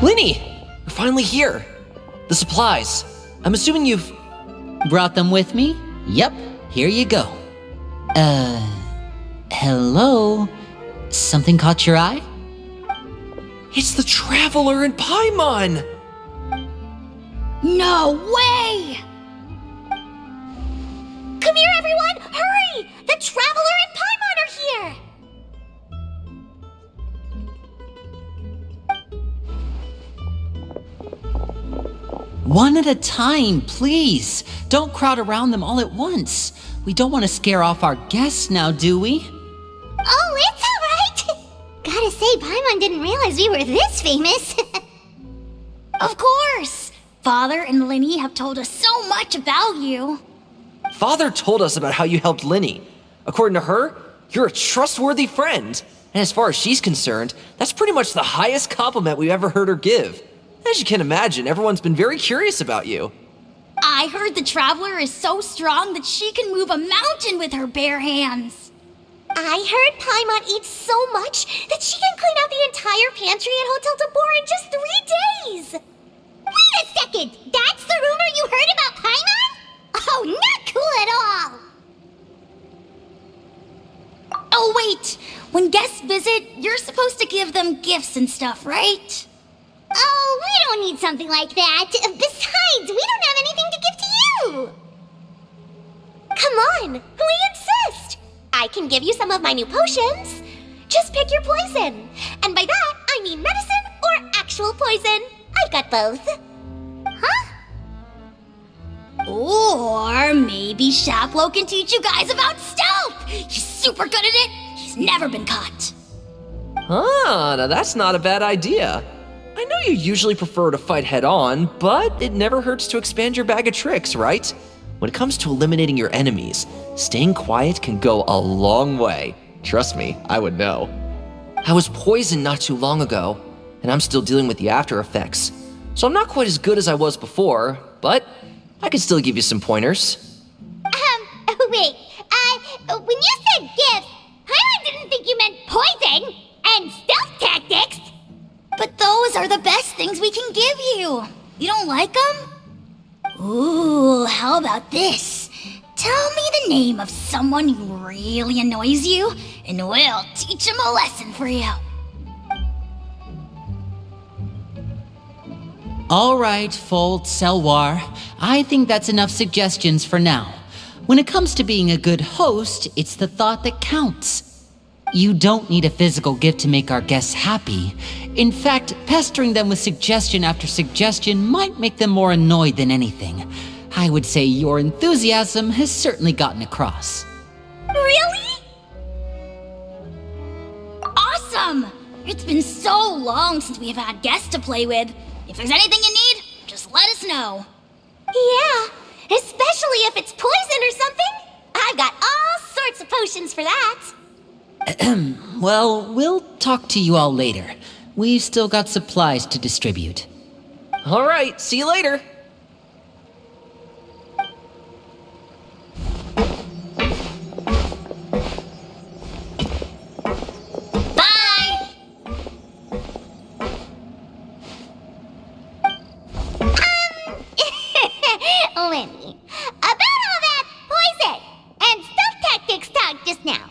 Linny! You're finally here. The supplies. I'm assuming you've... Brought them with me? Yep, here you go. Hello? Something caught your eye? It's the Traveler in Paimon! No way! Come here, everyone! Hurry! The Traveler and Paimon are here! One at a time, please. Don't crowd around them all at once. We don't want to scare off our guests now, do we? Oh, it's all right! Gotta say, Paimon didn't realize we were this famous. Of course! Father and Linny have told us so much about you. Father told us about how you helped Linny. According to her, you're a trustworthy friend. And as far as she's concerned, that's pretty much the highest compliment we've ever heard her give. As you can imagine, everyone's been very curious about you. I heard the Traveler is so strong that she can move a mountain with her bare hands. I heard Paimon eats so much that she can clean out the entire pantry at Hotel Tabor in just 3 days. Wait a second! That's the rumor you heard about Paimon? Oh, not cool at all! Oh, wait! When guests visit, you're supposed to give them gifts and stuff, right? Oh, we don't need something like that. Besides, we don't have anything to give to you. Come on, we insist. I can give you some of my new potions. Just pick your poison. And by that, I mean medicine or actual poison. I've got both. Huh? Or maybe Shaplo can teach you guys about stealth. He's super good at it. He's never been caught. Ah, now that's not a bad idea. I know you usually prefer to fight head-on, but it never hurts to expand your bag of tricks, right? When it comes to eliminating your enemies, staying quiet can go a long way. Trust me, I would know. I was poisoned not too long ago, and I'm still dealing with the after effects. So I'm not quite as good as I was before, but I can still give you some pointers. Wait, when you said gifts, I didn't think you meant poison and stealth tactics. But those are the best things we can give you. You don't like them? Ooh, how about this? Tell me the name of someone who really annoys you, and we'll teach him a lesson for you. All right, Fold Selwar. I think that's enough suggestions for now. When it comes to being a good host, it's the thought that counts. You don't need a physical gift to make our guests happy. In fact, pestering them with suggestion after suggestion might make them more annoyed than anything. I would say your enthusiasm has certainly gotten across. Really? Awesome! It's been so long since we have had guests to play with. If there's anything you need, just let us know. Yeah, especially if it's poison or something. I've got all sorts of potions for that. Well, we'll talk to you all later. We've still got supplies to distribute. All right, see you later. Bye! Lenny, about all that poison and stealth tactics talk just now.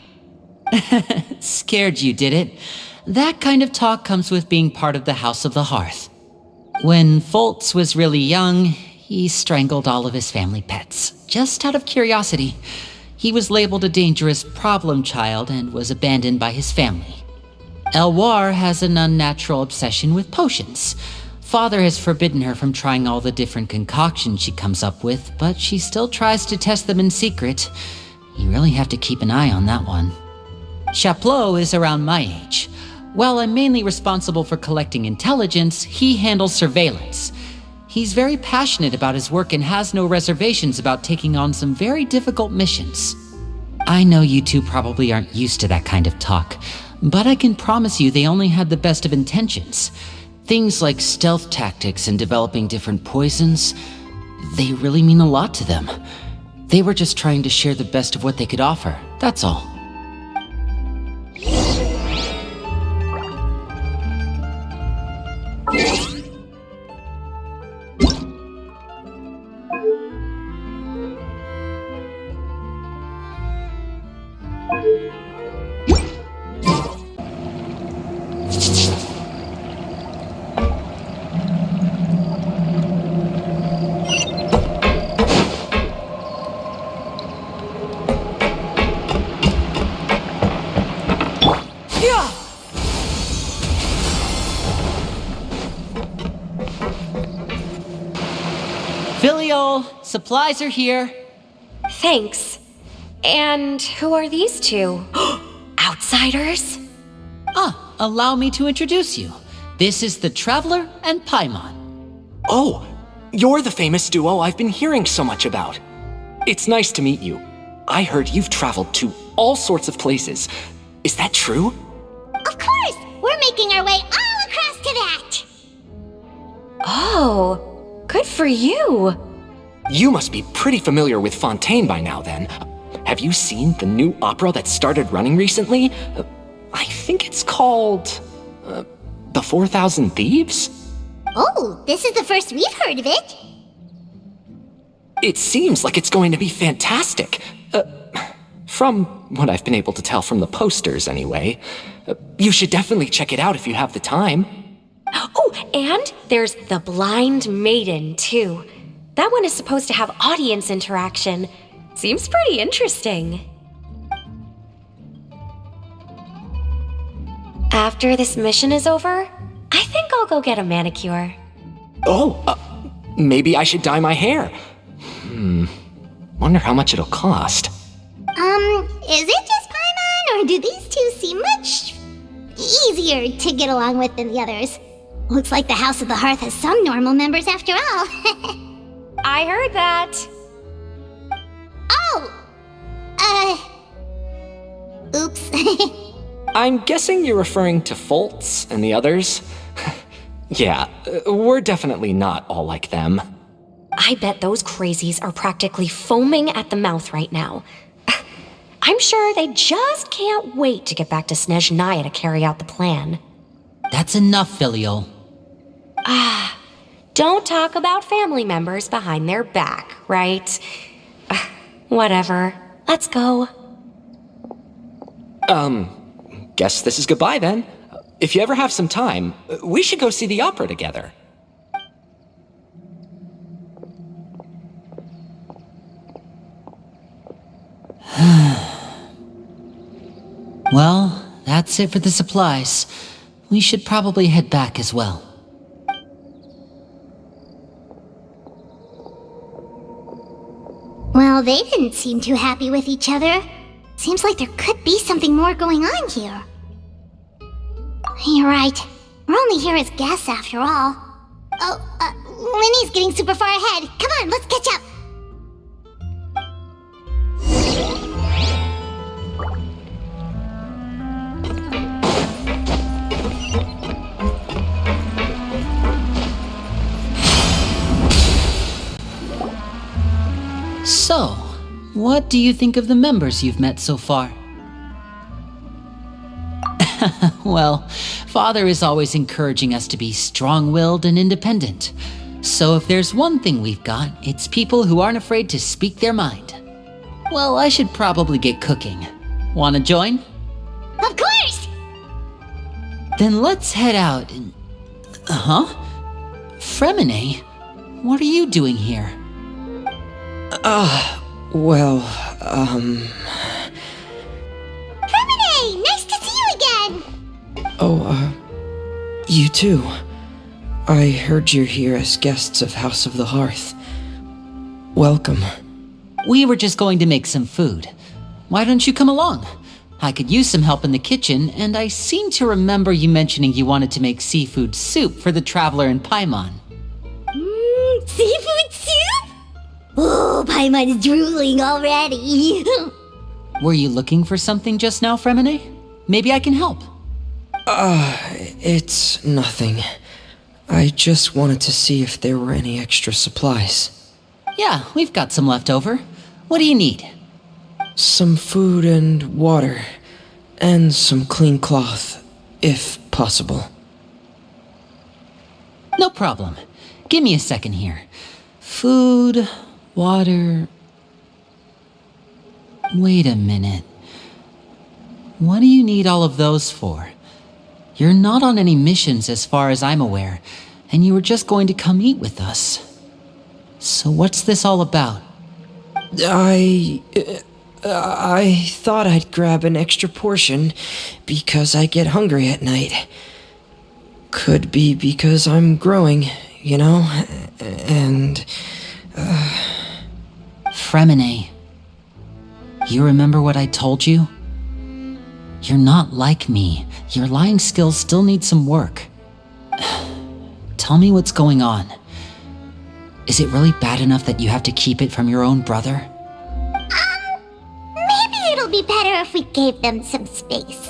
Scared you, did it? That kind of talk comes with being part of the House of the Hearth. When Foltz was really young, he strangled all of his family pets, just out of curiosity. He was labeled a dangerous problem child and was abandoned by his family. Elwar has an unnatural obsession with potions. Father has forbidden her from trying all the different concoctions she comes up with, but she still tries to test them in secret. You really have to keep an eye on that one. Chaplot is around my age. While I'm mainly responsible for collecting intelligence, he handles surveillance. He's very passionate about his work and has no reservations about taking on some very difficult missions. I know you two probably aren't used to that kind of talk, but I can promise you they only had the best of intentions. Things like stealth tactics and developing different poisons, they really mean a lot to them. They were just trying to share the best of what they could offer, that's all. Filial, supplies are here. Thanks. And who are these two? Outsiders? Allow me to introduce you. This is the Traveler and Paimon. Oh, you're the famous duo I've been hearing so much about. It's nice to meet you. I heard you've traveled to all sorts of places. Is that true? Of course! We're making our way all across to that! Oh, good for you. You must be pretty familiar with Fontaine by now, then. Have you seen the new opera that started running recently? I think it's called... The 4,000 Thieves? Oh, this is the first we've heard of it. It seems like it's going to be fantastic. From what I've been able to tell from the posters, anyway. You should definitely check it out if you have the time. Oh, and there's The Blind Maiden, too. That one is supposed to have audience interaction. Seems pretty interesting. After this mission is over, I think I'll go get a manicure. Oh, maybe I should dye my hair. Wonder how much it'll cost. Is it just Paimon, or do these two seem much easier to get along with than the others? Looks like the House of the Hearth has some normal members after all. I heard that. Oops. I'm guessing you're referring to Foltz and the others? Yeah, we're definitely not all like them. I bet those crazies are practically foaming at the mouth right now. I'm sure they just can't wait to get back to Snezhnaya to carry out the plan. That's enough, Filial. Don't talk about family members behind their back, right? Whatever. Let's go. Guess this is goodbye then. If you ever have some time, we should go see the opera together. Well, that's it for the supplies. We should probably head back as well. Well, they didn't seem too happy with each other. Seems like there could be something more going on here. You're right. We're only here as guests after all. Oh, Winnie's getting super far ahead. Come on, let's catch up. What do you think of the members you've met so far? Well, Father is always encouraging us to be strong-willed and independent. So if there's one thing we've got, it's people who aren't afraid to speak their mind. Well, I should probably get cooking. Wanna join? Of course! Then let's head out and... Fremine? What are you doing here? Well, Fremine! Nice to see you again! you too. I heard you're here as guests of House of the Hearth. Welcome. We were just going to make some food. Why don't you come along? I could use some help in the kitchen, and I seem to remember you mentioning you wanted to make seafood soup for the traveler in Paimon. Seafood soup? Oh, Paimon's drooling already. Were you looking for something just now, Fremine? Maybe I can help. It's nothing. I just wanted to see if there were any extra supplies. Yeah, we've got some left over. What do you need? Some food and water, and some clean cloth, if possible. No problem. Give me a second here. Food, water... Wait a minute. What do you need all of those for? You're not on any missions as far as I'm aware, and you were just going to come eat with us. So what's this all about? I thought I'd grab an extra portion because I get hungry at night. Could be because I'm growing, you know, and... Fremine, you remember what I told you? You're not like me. Your lying skills still need some work. Tell me what's going on. Is it really bad enough that you have to keep it from your own brother? Maybe it'll be better if we gave them some space.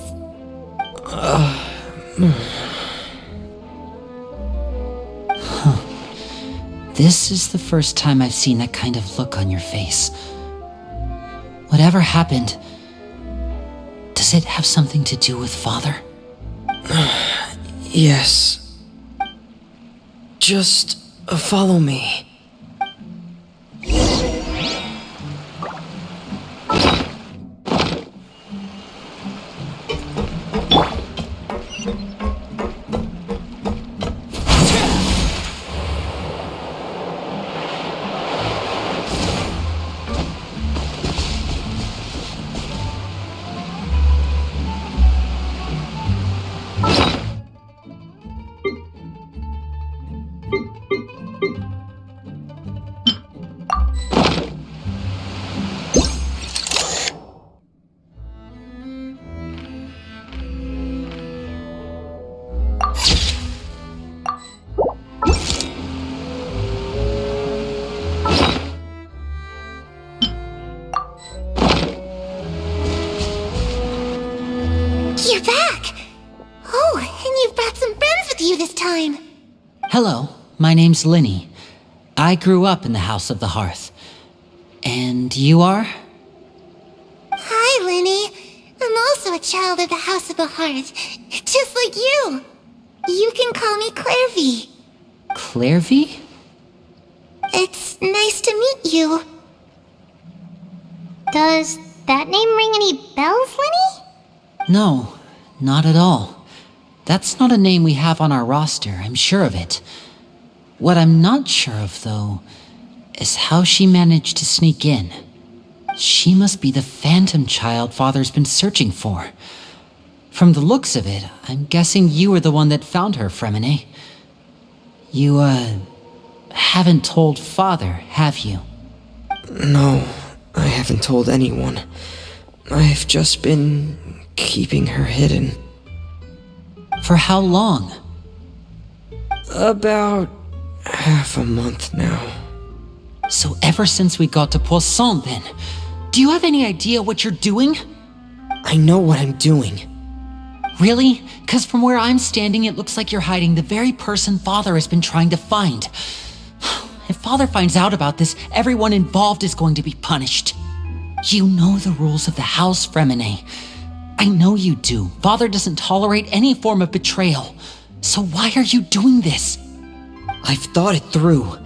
This is the first time I've seen that kind of look on your face. Whatever happened, does it have something to do with Father? Yes. Just follow me. You're back! Oh, and you've brought some friends with you this time. Hello, my name's Linny. I grew up in the House of the Hearth. And you are? Hi, Linny. I'm also a child of the House of the Hearth, just like you. You can call me Clairvy. Clairvy? It's nice to meet you. Does that name ring any bells, Linny? No, not at all. That's not a name we have on our roster, I'm sure of it. What I'm not sure of, though, is how she managed to sneak in. She must be the phantom child Father's been searching for. From the looks of it, I'm guessing you were the one that found her, Fremine. You, haven't told Father, have you? No, I haven't told anyone. I've just been keeping her hidden. For how long? About half a month now. So ever since we got to Poisson, then, do you have any idea what you're doing? I know what I'm doing. Really? 'Cause from where I'm standing, it looks like you're hiding the very person Father has been trying to find. If Father finds out about this, everyone involved is going to be punished. You know the rules of the house, Fremine. I know you do. Father doesn't tolerate any form of betrayal. So why are you doing this? I've thought it through,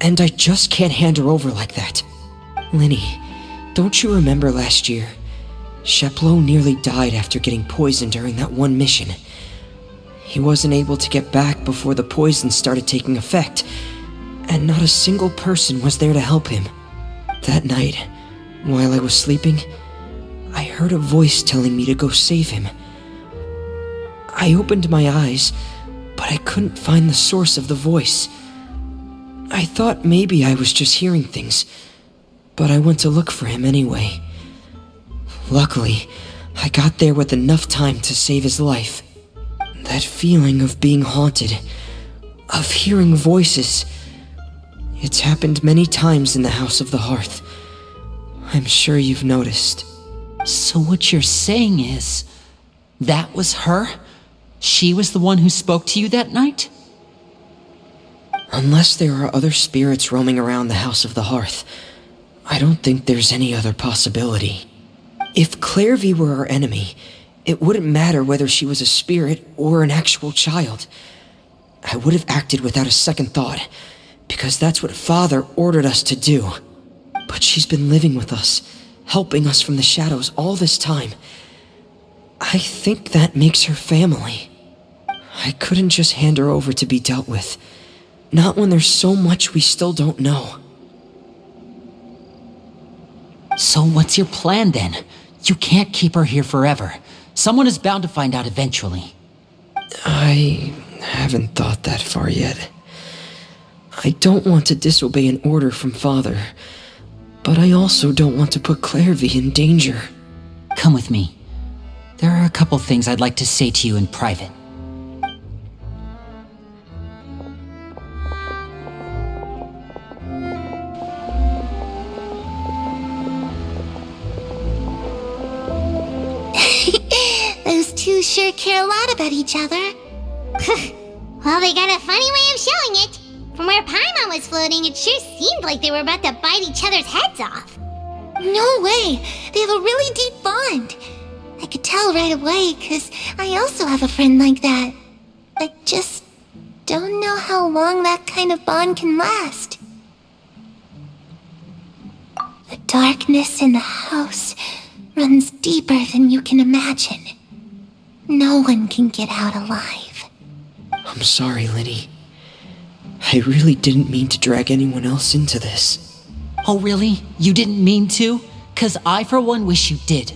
and I just can't hand her over like that. Linny, don't you remember last year? Sheplo nearly died after getting poisoned during that one mission. He wasn't able to get back before the poison started taking effect, and not a single person was there to help him. That night, while I was sleeping, I heard a voice telling me to go save him. I opened my eyes, but I couldn't find the source of the voice. I thought maybe I was just hearing things, but I went to look for him anyway. Luckily, I got there with enough time to save his life. That feeling of being haunted, of hearing voices, it's happened many times in the House of the Hearth. I'm sure you've noticed. So what you're saying is, that was her? She was the one who spoke to you that night? Unless there are other spirits roaming around the House of the Hearth, I don't think there's any other possibility. If Clairvy were our enemy, it wouldn't matter whether she was a spirit or an actual child. I would have acted without a second thought, because that's what Father ordered us to do. But she's been living with us, helping us from the shadows all this time. I think that makes her family. I couldn't just hand her over to be dealt with. Not when there's so much we still don't know. So what's your plan then? You can't keep her here forever. Someone is bound to find out eventually. I haven't thought that far yet. I don't want to disobey an order from Father, but I also don't want to put Clairvy in danger. Come with me. There are a couple things I'd like to say to you in private. Those two sure care a lot about each other. Well, they got a funny way of showing it. From where Paimon was floating, it sure seemed like they were about to bite each other's heads off. No way! They have a really deep bond. I could tell right away, because I also have a friend like that. I just don't know how long that kind of bond can last. The darkness in the house runs deeper than you can imagine. No one can get out alive. I'm sorry, Linny. I really didn't mean to drag anyone else into this. Oh really? You didn't mean to? 'Cause I for one wish you did.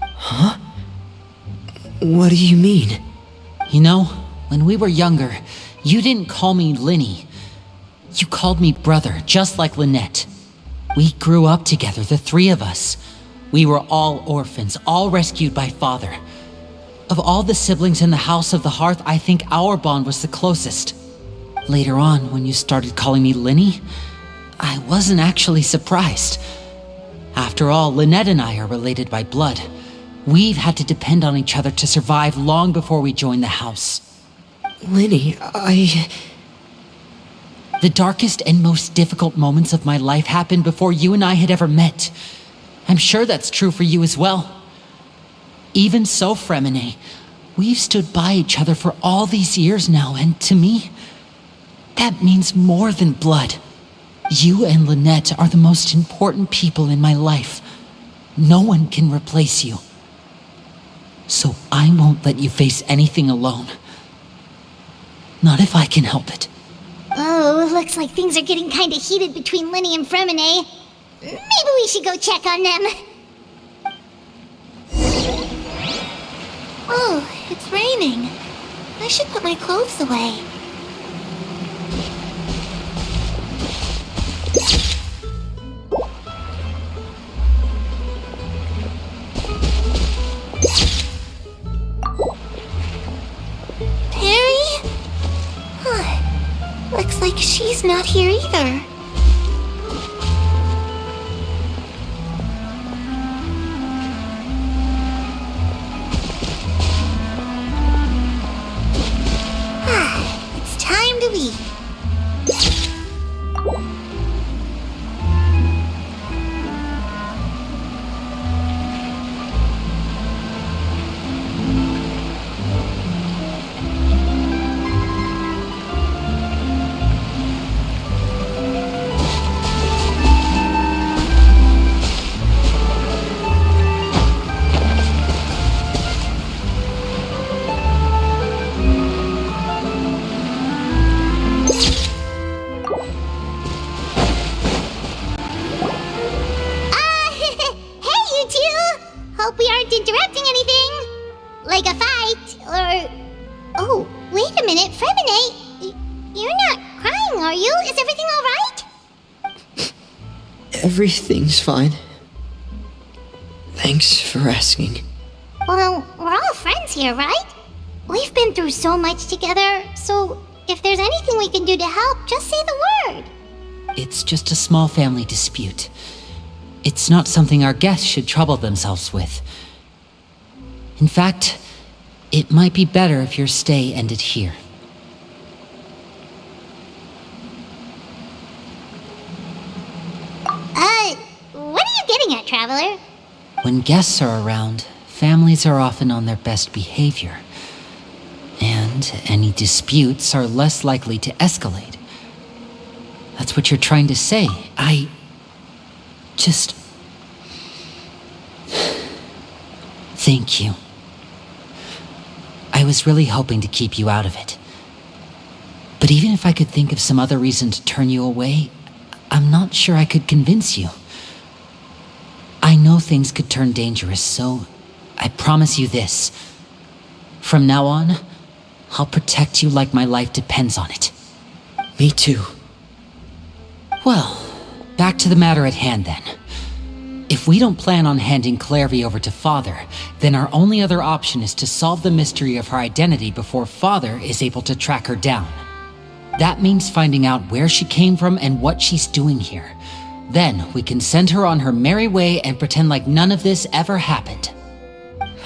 Huh? What do you mean? You know, when we were younger, you didn't call me Linny. You called me brother, just like Lynette. We grew up together, the three of us. We were all orphans, all rescued by Father. Of all the siblings in the House of the Hearth, I think our bond was the closest. Later on, when you started calling me Linny, I wasn't actually surprised. After all, Lynette and I are related by blood. We've had to depend on each other to survive long before we joined the house. Linny, The darkest and most difficult moments of my life happened before you and I had ever met. I'm sure that's true for you as well. Even so, Fremine, we've stood by each other for all these years now, and to me, that means more than blood. You and Lynette are the most important people in my life. No one can replace you. So I won't let you face anything alone. Not if I can help it. Oh, looks like things are getting kinda heated between Linny and Fremine. Maybe we should go check on them. Oh, it's raining. I should put my clothes away. Perry? Huh. Looks like she's not here either. It's time to eat. Oh, wait a minute, Fremine, you're not crying, are you? Is everything alright? Everything's fine. Thanks for asking. Well, we're all friends here, right? We've been through so much together, so if there's anything we can do to help, just say the word. It's just a small family dispute. It's not something our guests should trouble themselves with. In fact, it might be better if your stay ended here. What are you getting at, Traveler? When guests are around, families are often on their best behavior. And any disputes are less likely to escalate. That's what you're trying to say. I just... Thank you. I was really hoping to keep you out of it. But even if I could think of some other reason to turn you away, I'm not sure I could convince you. I know things could turn dangerous, so I promise you this. From now on, I'll protect you like my life depends on it. Me too. Well, back to the matter at hand then. If we don't plan on handing Clairvy over to Father, then our only other option is to solve the mystery of her identity before Father is able to track her down. That means finding out where she came from and what she's doing here. Then we can send her on her merry way and pretend like none of this ever happened.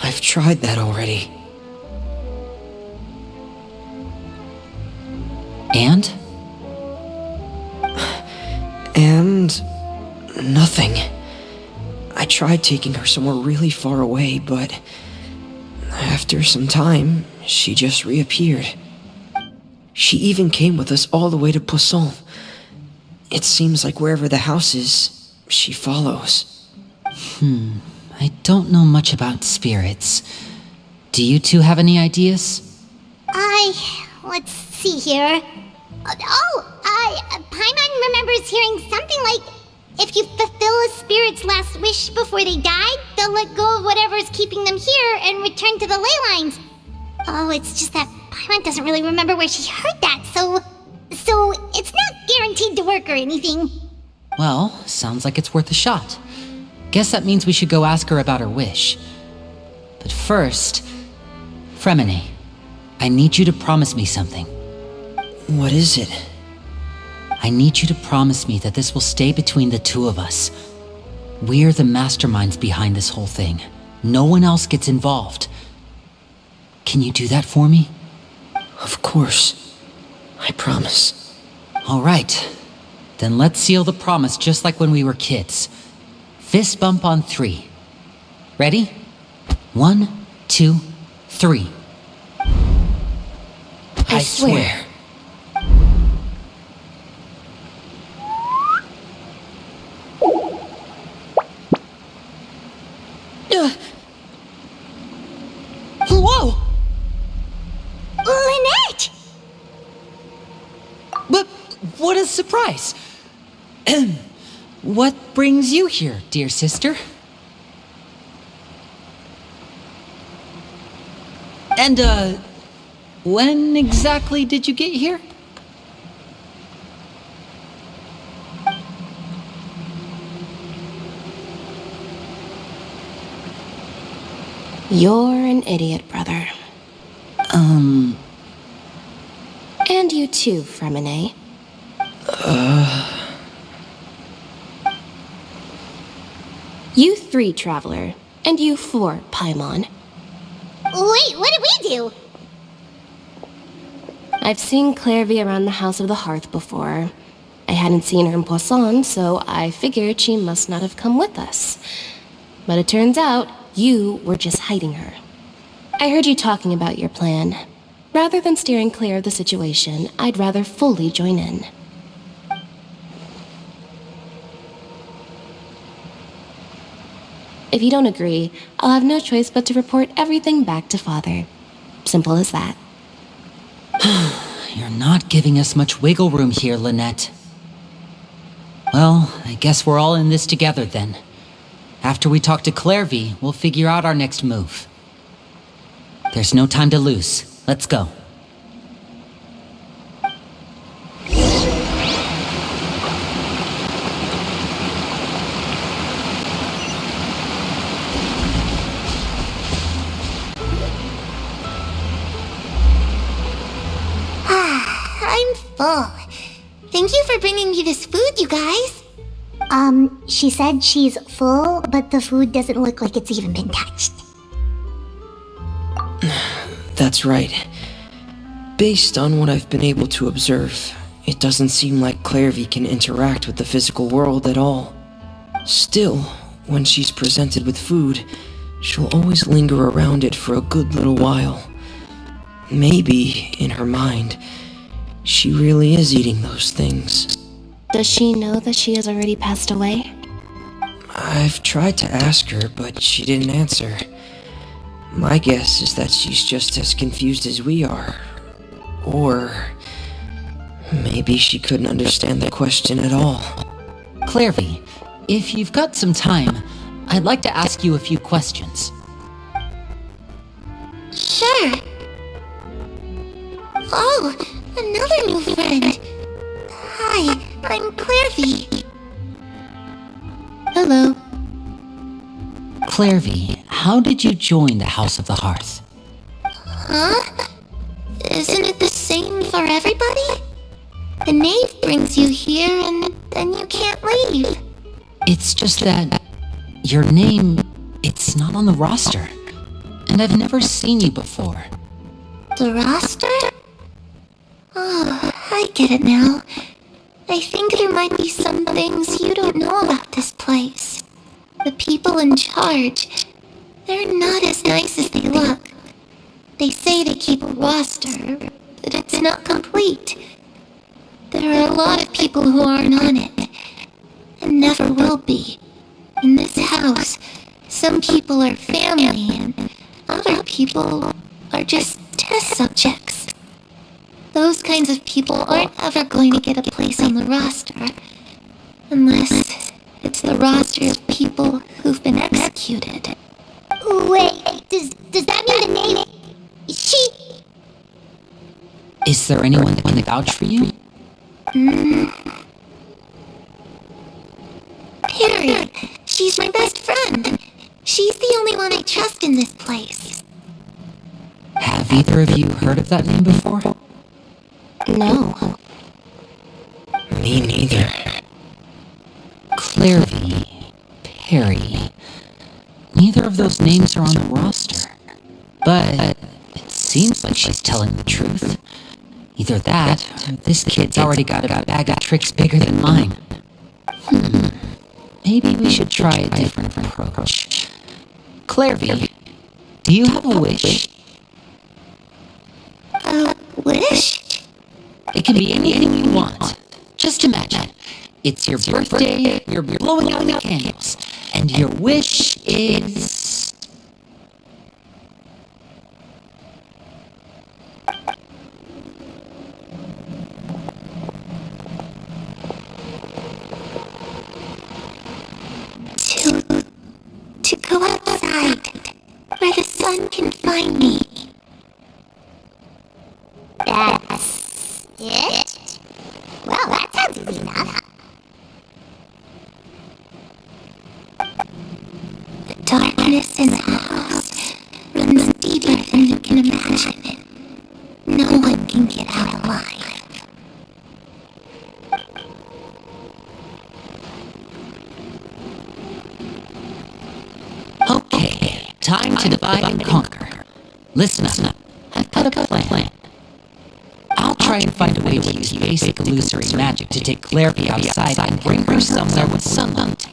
I've tried that already. And? And... nothing. I tried taking her somewhere really far away, but... after some time, she just reappeared. She even came with us all the way to Poisson. It seems like wherever the house is, she follows. I don't know much about spirits. Do you two have any ideas? Let's see here. Paimon remembers hearing something like, if you fulfill a spirit's last wish before they died, they'll let go of whatever's keeping them here and return to the ley lines. Oh, it's just that Paimon doesn't really remember where she heard that, so it's not guaranteed to work or anything. Well, sounds like it's worth a shot. Guess that means we should go ask her about her wish. But first, Fremine, I need you to promise me something. What is it? I need you to promise me that this will stay between the two of us. We're the masterminds behind this whole thing. No one else gets involved. Can you do that for me? Of course. I promise. All right. Then let's seal the promise just like when we were kids. Fist bump on 3. Ready? 1, 2, 3. I swear. Whoa! Lynette! But what a surprise! What brings you here, dear sister? And, when exactly did you get here? You're an idiot, brother. And you too, Fremine. You 3, Traveler. And you 4, Paimon. Wait, what did we do? I've seen Clairvy around the House of the Hearth before. I hadn't seen her in Poisson, so I figured she must not have come with us. But it turns out, you were just hiding her. I heard you talking about your plan. Rather than steering clear of the situation, I'd rather fully join in. If you don't agree, I'll have no choice but to report everything back to Father. Simple as that. You're not giving us much wiggle room here, Lynette. Well, I guess we're all in this together then. After we talk to Clairvy, we'll figure out our next move. There's no time to lose. Let's go. full. Thank you for bringing me this food, you guys. She said she's full, but the food doesn't look like it's even been touched. That's right. Based on what I've been able to observe, it doesn't seem like Clairvy can interact with the physical world at all. Still, when she's presented with food, she'll always linger around it for a good little while. Maybe, in her mind, she really is eating those things. Does she know that she has already passed away? I've tried to ask her, but she didn't answer. My guess is that she's just as confused as we are. Or maybe she couldn't understand the question at all. Clairvy, if you've got some time, I'd like to ask you a few questions. Sure. Oh, another new friend. Hi, I'm Clairvy. Hello. Clairvy, how did you join the House of the Hearth? Huh? Isn't it the same for everybody? The knave brings you here and then you can't leave. It's just that your name, it's not on the roster. And I've never seen you before. The roster? Oh, I get it now. I think there might be some things you don't know about this place. The people in charge, they're not as nice as they look. They say they keep a roster, but it's not complete. There are a lot of people who aren't on it, and never will be. In this house, some people are family, and other people are just test subjects. Those kinds of people aren't ever going to get a place on the roster, unless it's the roster of people who've been executed. Wait, does that mean the name? She... Is there anyone that can vouch for you? Period. She's my best friend. She's the only one I trust in this place. Have either of you heard of that name before? No. Me neither. Clairvy, Perry. Neither of those names are on the roster. But it seems like she's telling the truth. Either that, or this kid's already got a bag of tricks bigger than mine. Maybe we should try a different approach. Clairvy, do you have a wish? A wish? It can be anything you want. Just imagine. It's your birthday, you're blowing out the candles, and your wish is... To go outside, where the sun can find me. That's it? Well, that sounds easy enough. The darkness in the house runs deeper than you can imagine. No one can get out alive. Okay, time to divide and conquer. Listen up, I've got a plan. I'll try and find a way to use basic illusory magic to take Clairvy outside and bring her somewhere with sunlight.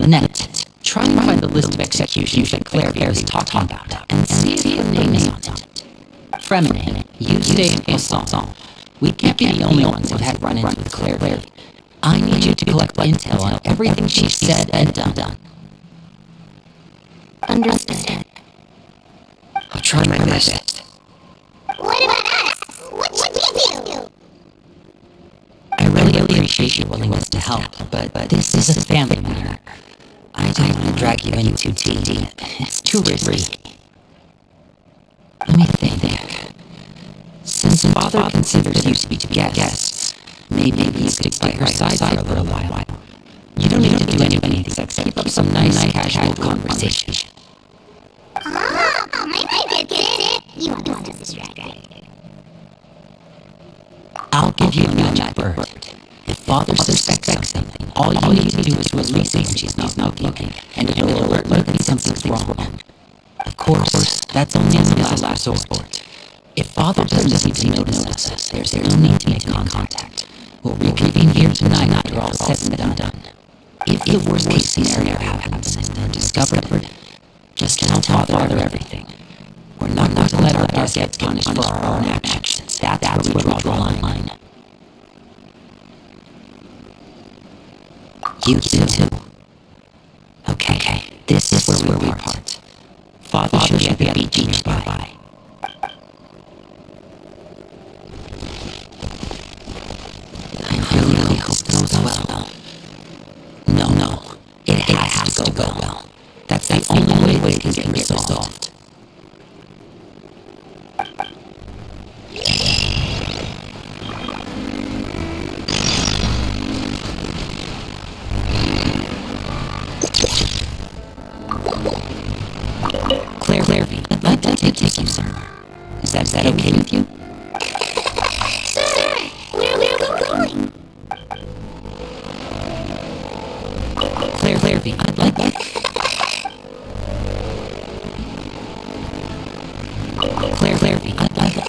Lynette, try and find the list of executions that Clairvy is talking about, and see if her name is on it. Fremine, you stay in Poisson. We can't be the only ones who've had run-ins with Clairvy. I need you to collect intel on everything she's said and done. Understood. I'll try my best. What about us? What should we do? I really appreciate your willingness to help, but this is a family matter. I don't want to drag you in too deep. It's too risky. Let me think. Since Father considers you to be guests, maybe you could take her side for a little while. You don't need to do anything except keep up some nice casual conversation. I get it. You want to distract. I'll give give you a magic bird. If Father suspects something, all you need to do is release it when she's not looking, and it will alert you that something's wrong. Of course, that's only in the last resort. If Father doesn't seem to notice us, there's no need to make contact. We'll reconvene here tonight after all said and done. If the worst-case scenario happens and they're discovered, just tell Father everything. We're not going to let our guests get punished for our own actions. That's where we draw the line. You too. Okay, this is where we part. Father should be at the beach nearby. I really hope it goes well. No, it has to go well. That's the only way this can get resolved. Claire, I'd like to take you somewhere. Is that okay with you? Sure. Where are we going? Claire, I'd like to... Claire, I'd like to...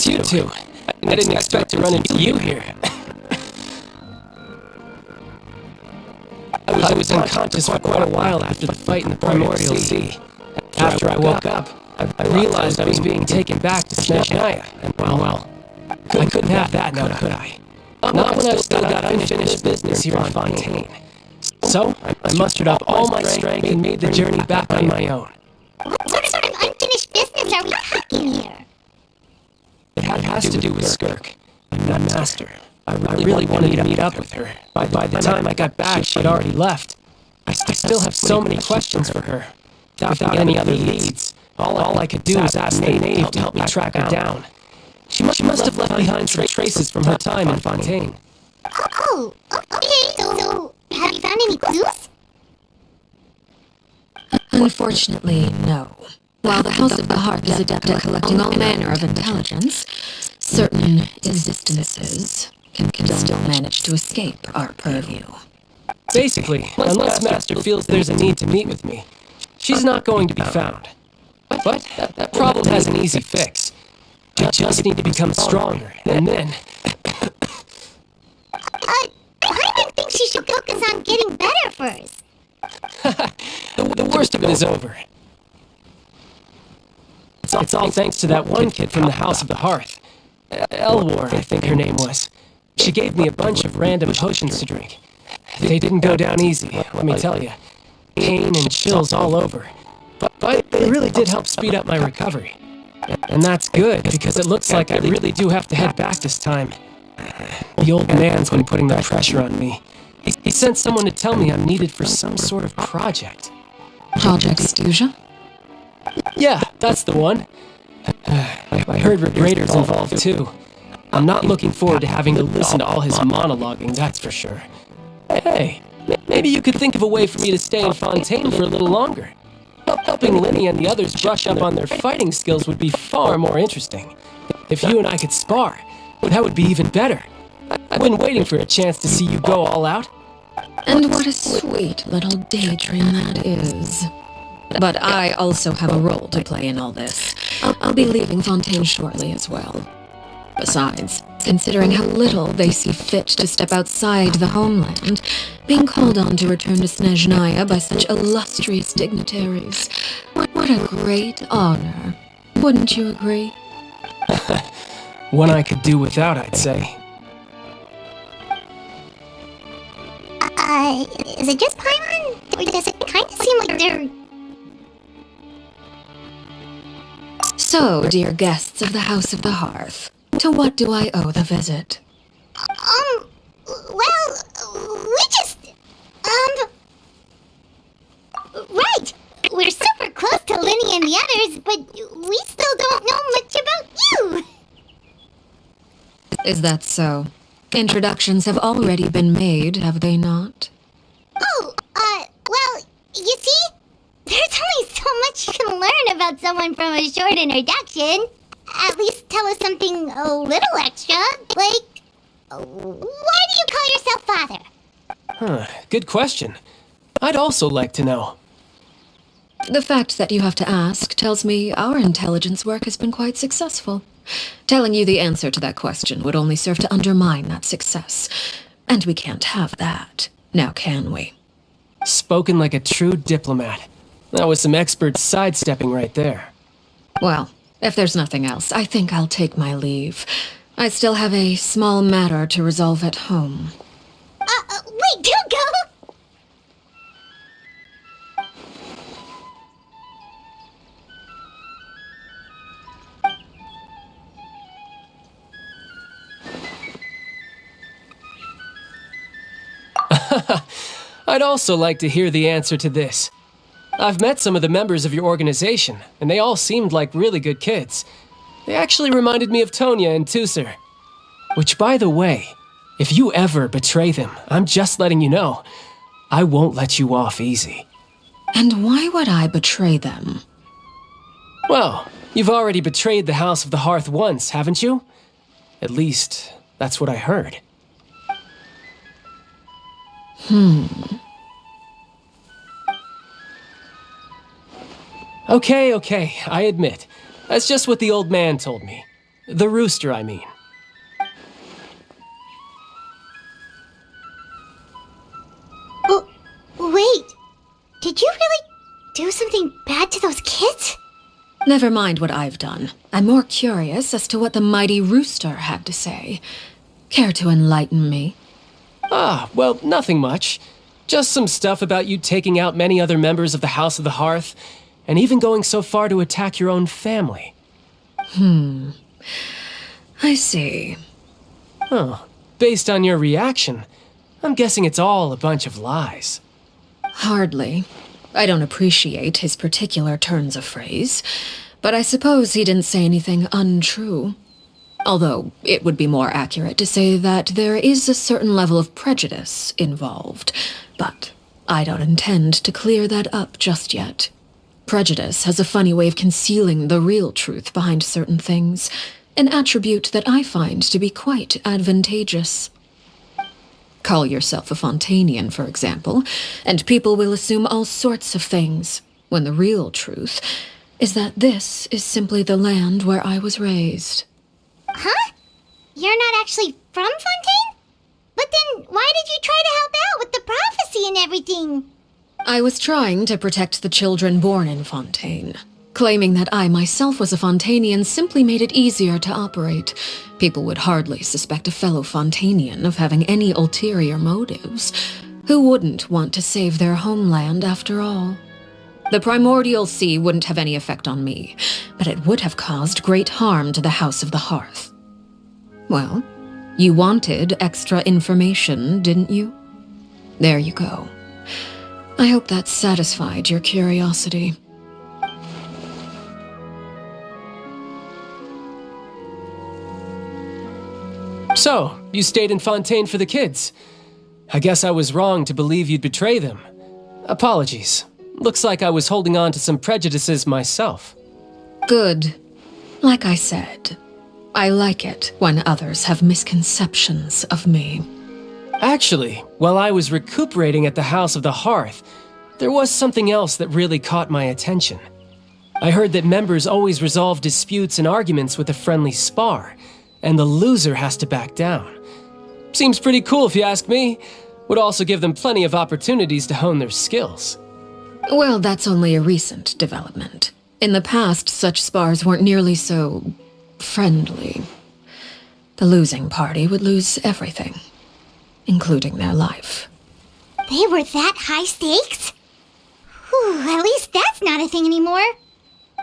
You two. I didn't expect to run into you here. I was unconscious for quite a while after the fight in the Primordial Sea. After I woke up, I realized I was being taken back to Snezhnaya, and well, I couldn't have that now, could I? Not when I've still got unfinished business here on Fontaine. So, I mustered up all my strength and made the journey back on my own. What sort of unfinished business are we talking here? It has to do with Skirk, my master. I really wanted to meet up with her. By the time I got back, she'd already left. I still have so many questions for her. Without any other leads, all I could do was ask the knave to help me track her down. She must have left behind traces from her time in Fontaine. Oh, okay, so have you found any clues? Unfortunately, no. While the House of the Hearth is adept at collecting all manner of intelligence, certain existences can still manage to escape our purview. Basically, unless Master feels there's a need to meet with me, she's not going to be found. But that problem has an easy fix. You just need to become stronger, and then... I think she should focus on getting better first. The worst of it is over. It's all thanks to that one kid from the House of the Hearth. Elwar, I think her name was. She gave me a bunch of random potions to drink. They didn't go down easy, let me tell you. Pain and chills all over. But they really did help speed up my recovery. And that's good, because it looks like I really do have to head back this time. The old man's been putting the pressure on me. He sent someone to tell me I'm needed for some sort of project. Project Stuja? Yeah, that's the one. I heard Regrader's involved too. I'm not looking forward to having to listen to all his monologuing, that's for sure. Hey, maybe you could think of a way for me to stay in Fontaine for a little longer. Helping Linny and the others brush up on their fighting skills would be far more interesting. If you and I could spar, that would be even better. I've been waiting for a chance to see you go all out. And what a sweet little daydream that is. But I also have a role to play in all this. I'll be leaving Fontaine shortly as well. Besides, considering how little they see fit to step outside the homeland, being called on to return to Snezhnaya by such illustrious dignitaries, what a great honor. Wouldn't you agree? One I could do without, I'd say. Is it just Paimon? Or does it kind of seem like they're... So, dear guests of the House of the Hearth, to what do I owe the visit? Well, we just... Right! We're super close to Linny and the others, but we still don't know much about you! Is that so? Introductions have already been made, have they not? Oh, well, you see? There's only so much you can learn about someone from a short introduction. At least tell us something a little extra, like... Why do you call yourself father? Good question. I'd also like to know. The fact that you have to ask tells me our intelligence work has been quite successful. Telling you the answer to that question would only serve to undermine that success. And we can't have that, now can we? Spoken like a true diplomat. That was some expert sidestepping right there. Well, if there's nothing else, I think I'll take my leave. I still have a small matter to resolve at home. Wait, don't go! I'd also like to hear the answer to this. I've met some of the members of your organization, and they all seemed like really good kids. They actually reminded me of Tonya and Tusser. Which, by the way, if you ever betray them, I'm just letting you know, I won't let you off easy. And why would I betray them? Well, you've already betrayed the House of the Hearth once, haven't you? At least, that's what I heard. Okay, I admit. That's just what the old man told me. The rooster, I mean. Wait, did you really do something bad to those kids? Never mind what I've done. I'm more curious as to what the mighty rooster had to say. Care to enlighten me? Well, nothing much. Just some stuff about you taking out many other members of the House of the Hearth, and even going so far to attack your own family. I see. Based on your reaction, I'm guessing it's all a bunch of lies. Hardly. I don't appreciate his particular turns of phrase, but I suppose he didn't say anything untrue. Although, it would be more accurate to say that there is a certain level of prejudice involved, but I don't intend to clear that up just yet. Prejudice has a funny way of concealing the real truth behind certain things, an attribute that I find to be quite advantageous. Call yourself a Fontainian, for example, and people will assume all sorts of things, when the real truth is that this is simply the land where I was raised. Huh? You're not actually from Fontaine? But then why did you try to help out with the prophecy and everything? I was trying to protect the children born in Fontaine. Claiming that I myself was a Fontainian simply made it easier to operate. People would hardly suspect a fellow Fontainian of having any ulterior motives. Who wouldn't want to save their homeland after all? The primordial sea wouldn't have any effect on me, but it would have caused great harm to the House of the Hearth. Well, you wanted extra information, didn't you? There you go. I hope that satisfied your curiosity. So, you stayed in Fontaine for the kids. I guess I was wrong to believe you'd betray them. Apologies. Looks like I was holding on to some prejudices myself. Good. Like I said, I like it when others have misconceptions of me. Actually, while I was recuperating at the House of the Hearth, there was something else that really caught my attention. I heard that members always resolve disputes and arguments with a friendly spar, and the loser has to back down. Seems pretty cool if you ask me. Would also give them plenty of opportunities to hone their skills. Well, that's only a recent development. In the past, such spars weren't nearly so friendly. The losing party would lose everything, including their life. They were that high stakes? Whew, at least that's not a thing anymore.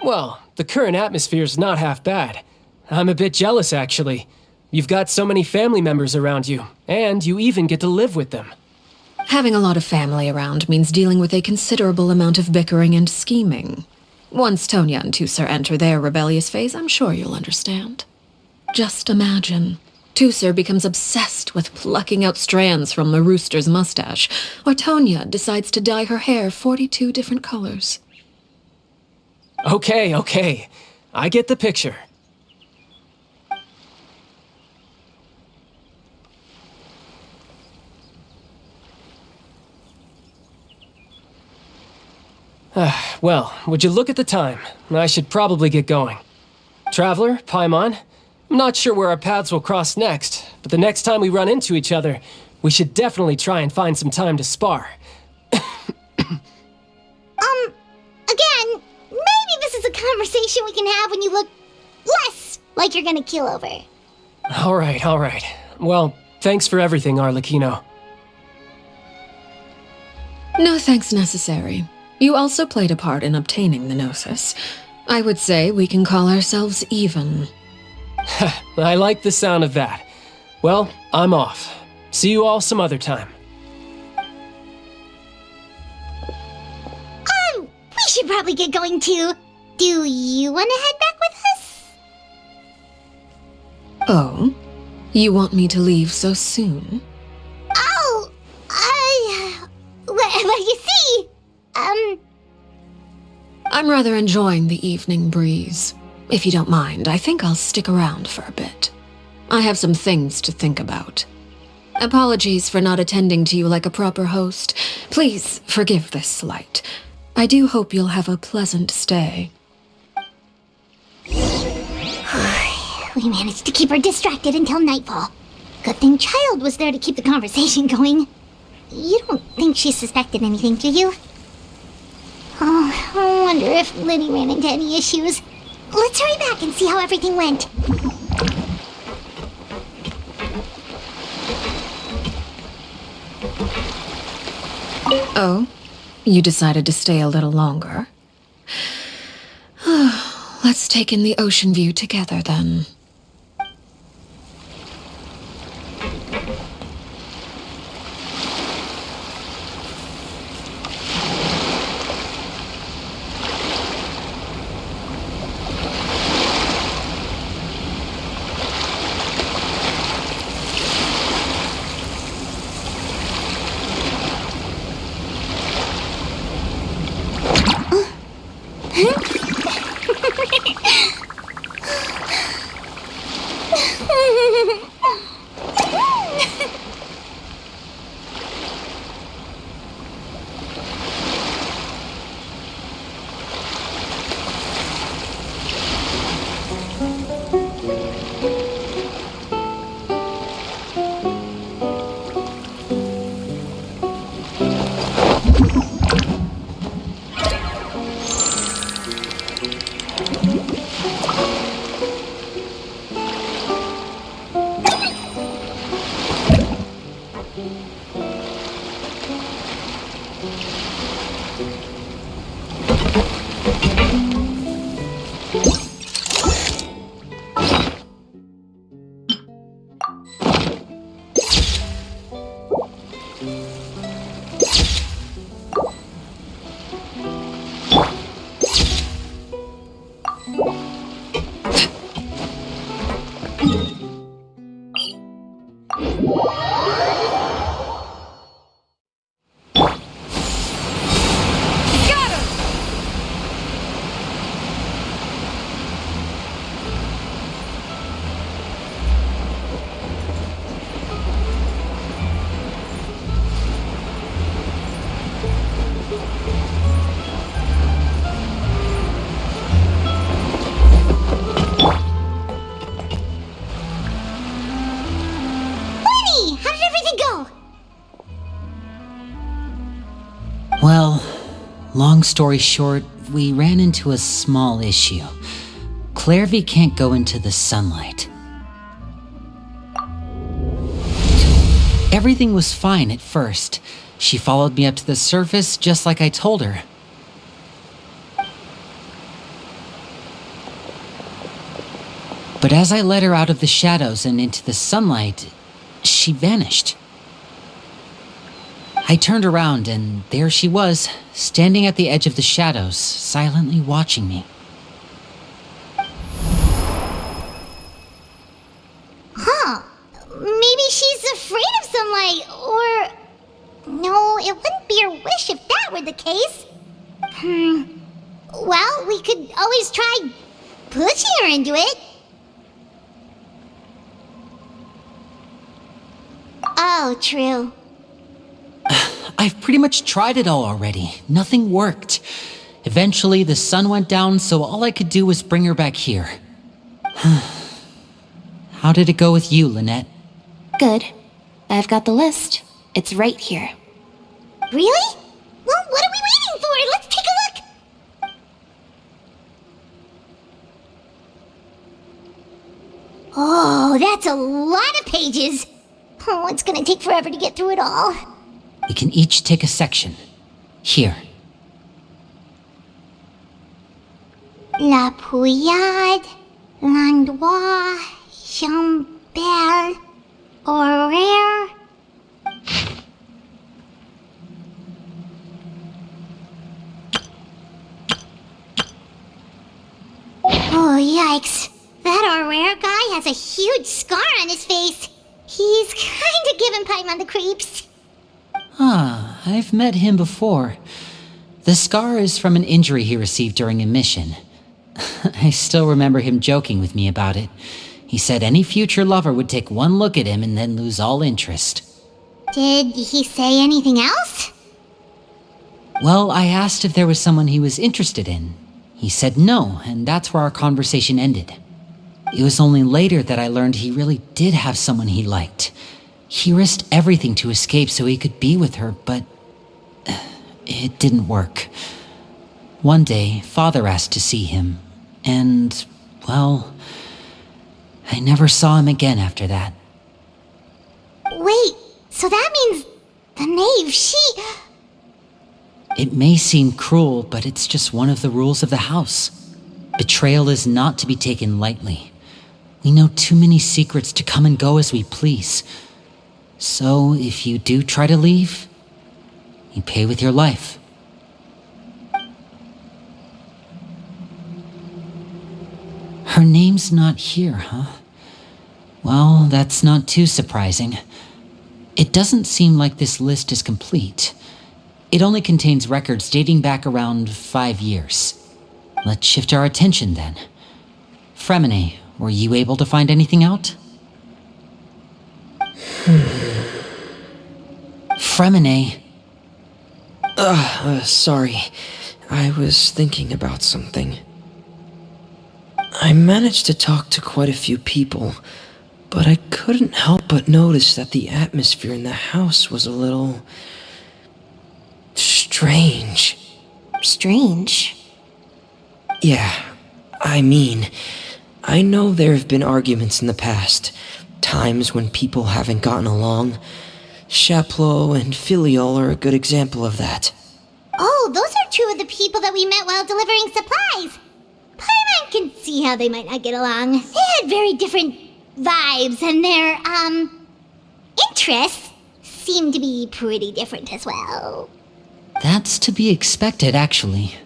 Well, the current atmosphere's not half bad. I'm a bit jealous, actually. You've got so many family members around you, and you even get to live with them. Having a lot of family around means dealing with a considerable amount of bickering and scheming. Once Tonya and Tusser enter their rebellious phase, I'm sure you'll understand. Just imagine. Tusser becomes obsessed with plucking out strands from the rooster's mustache, or Tonya decides to dye her hair 42 different colors. Okay. I get the picture. Well, would you look at the time? I should probably get going. Traveler, Paimon, I'm not sure where our paths will cross next, but the next time we run into each other, we should definitely try and find some time to spar. Again, maybe this is a conversation we can have when you look less like you're gonna keel over. All right. Well, thanks for everything, Arлекino. No thanks necessary. You also played a part in obtaining the Gnosis. I would say we can call ourselves even. I like the sound of that. Well, I'm off. See you all some other time. We should probably get going too. Do you want to head back with us? Oh? You want me to leave so soon? Oh, well, you see, I'm rather enjoying the evening breeze. If you don't mind, I think I'll stick around for a bit. I have some things to think about. Apologies for not attending to you like a proper host. Please forgive this slight. I do hope you'll have a pleasant stay. We managed to keep her distracted until nightfall. Good thing Child was there to keep the conversation going. You don't think she suspected anything, do you? Oh, I wonder if Liddy ran into any issues. Let's hurry back and see how everything went. Oh? You decided to stay a little longer? Let's take in the ocean view together, then. Long story short, we ran into a small issue. Clairvy can't go into the sunlight. Everything was fine at first. She followed me up to the surface just like I told her. But as I led her out of the shadows and into the sunlight, she vanished. I turned around and there she was, standing at the edge of the shadows, silently watching me. Huh. Maybe she's afraid of sunlight, or... No, it wouldn't be her wish if that were the case. Well, we could always try pushing her into it. Oh, true. I've pretty much tried it all already. Nothing worked. Eventually, the sun went down, so all I could do was bring her back here. How did it go with you, Lynette? Good. I've got the list. It's right here. Really? Well, what are we waiting for? Let's take a look! Oh, that's a lot of pages. Oh, it's gonna take forever to get through it all. We can each take a section. Here. La Pouillade, L'Endroit, Chambel, Horaire. Oh, yikes. That Horaire guy has a huge scar on his face. He's kinda giving Paimon the creeps. Ah, I've met him before. The scar is from an injury he received during a mission. I still remember him joking with me about it. He said any future lover would take one look at him and then lose all interest. Did he say anything else? Well, I asked if there was someone he was interested in. He said no, and that's where our conversation ended. It was only later that I learned he really did have someone he liked. He risked everything to escape so he could be with her, but it didn't work. One day, Father asked to see him, and, well, I never saw him again after that. Wait, so that means the knave, she... It may seem cruel, but it's just one of the rules of the house. Betrayal is not to be taken lightly. We know too many secrets to come and go as we please. So, if you do try to leave, you pay with your life. Her name's not here, huh? Well, that's not too surprising. It doesn't seem like this list is complete. It only contains records dating back around 5 years. Let's shift our attention then. Fremine, were you able to find anything out? Fremine. Sorry. I was thinking about something. I managed to talk to quite a few people, but I couldn't help but notice that the atmosphere in the house was a little... strange. Strange. Yeah, I mean, I know there have been arguments in the past, times when people haven't gotten along. Chaplot and Filiol are a good example of that. Oh, those are two of the people that we met while delivering supplies. Paimon can see how they might not get along. They had very different vibes, and their, interests seem to be pretty different as well. That's to be expected, actually.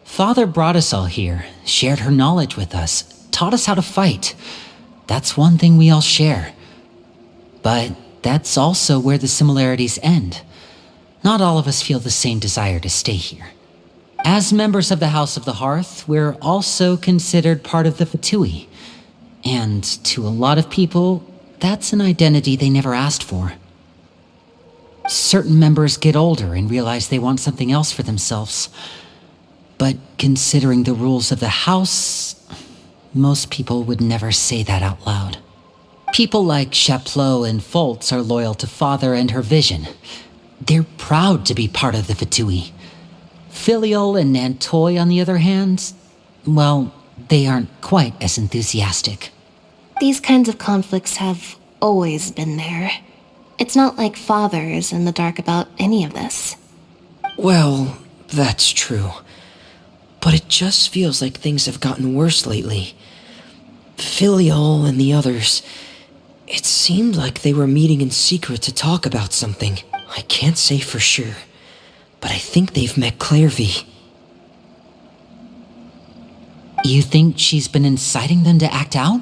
Father brought us all here, shared her knowledge with us, taught us how to fight. That's one thing we all share. But that's also where the similarities end. Not all of us feel the same desire to stay here. As members of the House of the Hearth, we're also considered part of the Fatui. And to a lot of people, that's an identity they never asked for. Certain members get older and realize they want something else for themselves. But considering the rules of the house, most people would never say that out loud. People like Chaplot and Foltz are loyal to Father and her vision. They're proud to be part of the Fatui. Filial and Nantoy, on the other hand, well, they aren't quite as enthusiastic. These kinds of conflicts have always been there. It's not like Father is in the dark about any of this. Well, that's true. But it just feels like things have gotten worse lately. Filial and the others, it seemed like they were meeting in secret to talk about something. I can't say for sure, but I think they've met Clairvy. You think she's been inciting them to act out?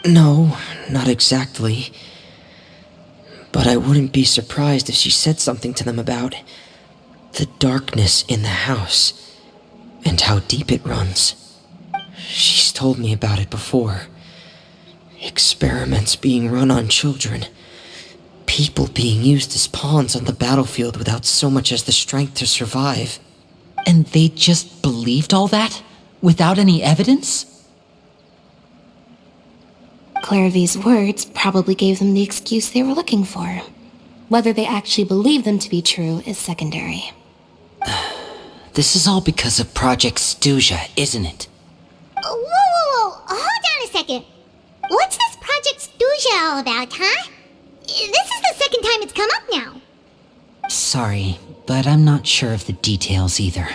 No, not exactly. But I wouldn't be surprised if she said something to them about the darkness in the house and how deep it runs. She's told me about it before. Experiments being run on children. People being used as pawns on the battlefield without so much as the strength to survive. And they just believed all that? Without any evidence? Clairvy's words probably gave them the excuse they were looking for. Whether they actually believe them to be true is secondary. This is all because of Project Stuja, isn't it? Whoa. Hold on a second. What's this Project Stuja all about, huh? This is the second time it's come up now. Sorry, but I'm not sure of the details either.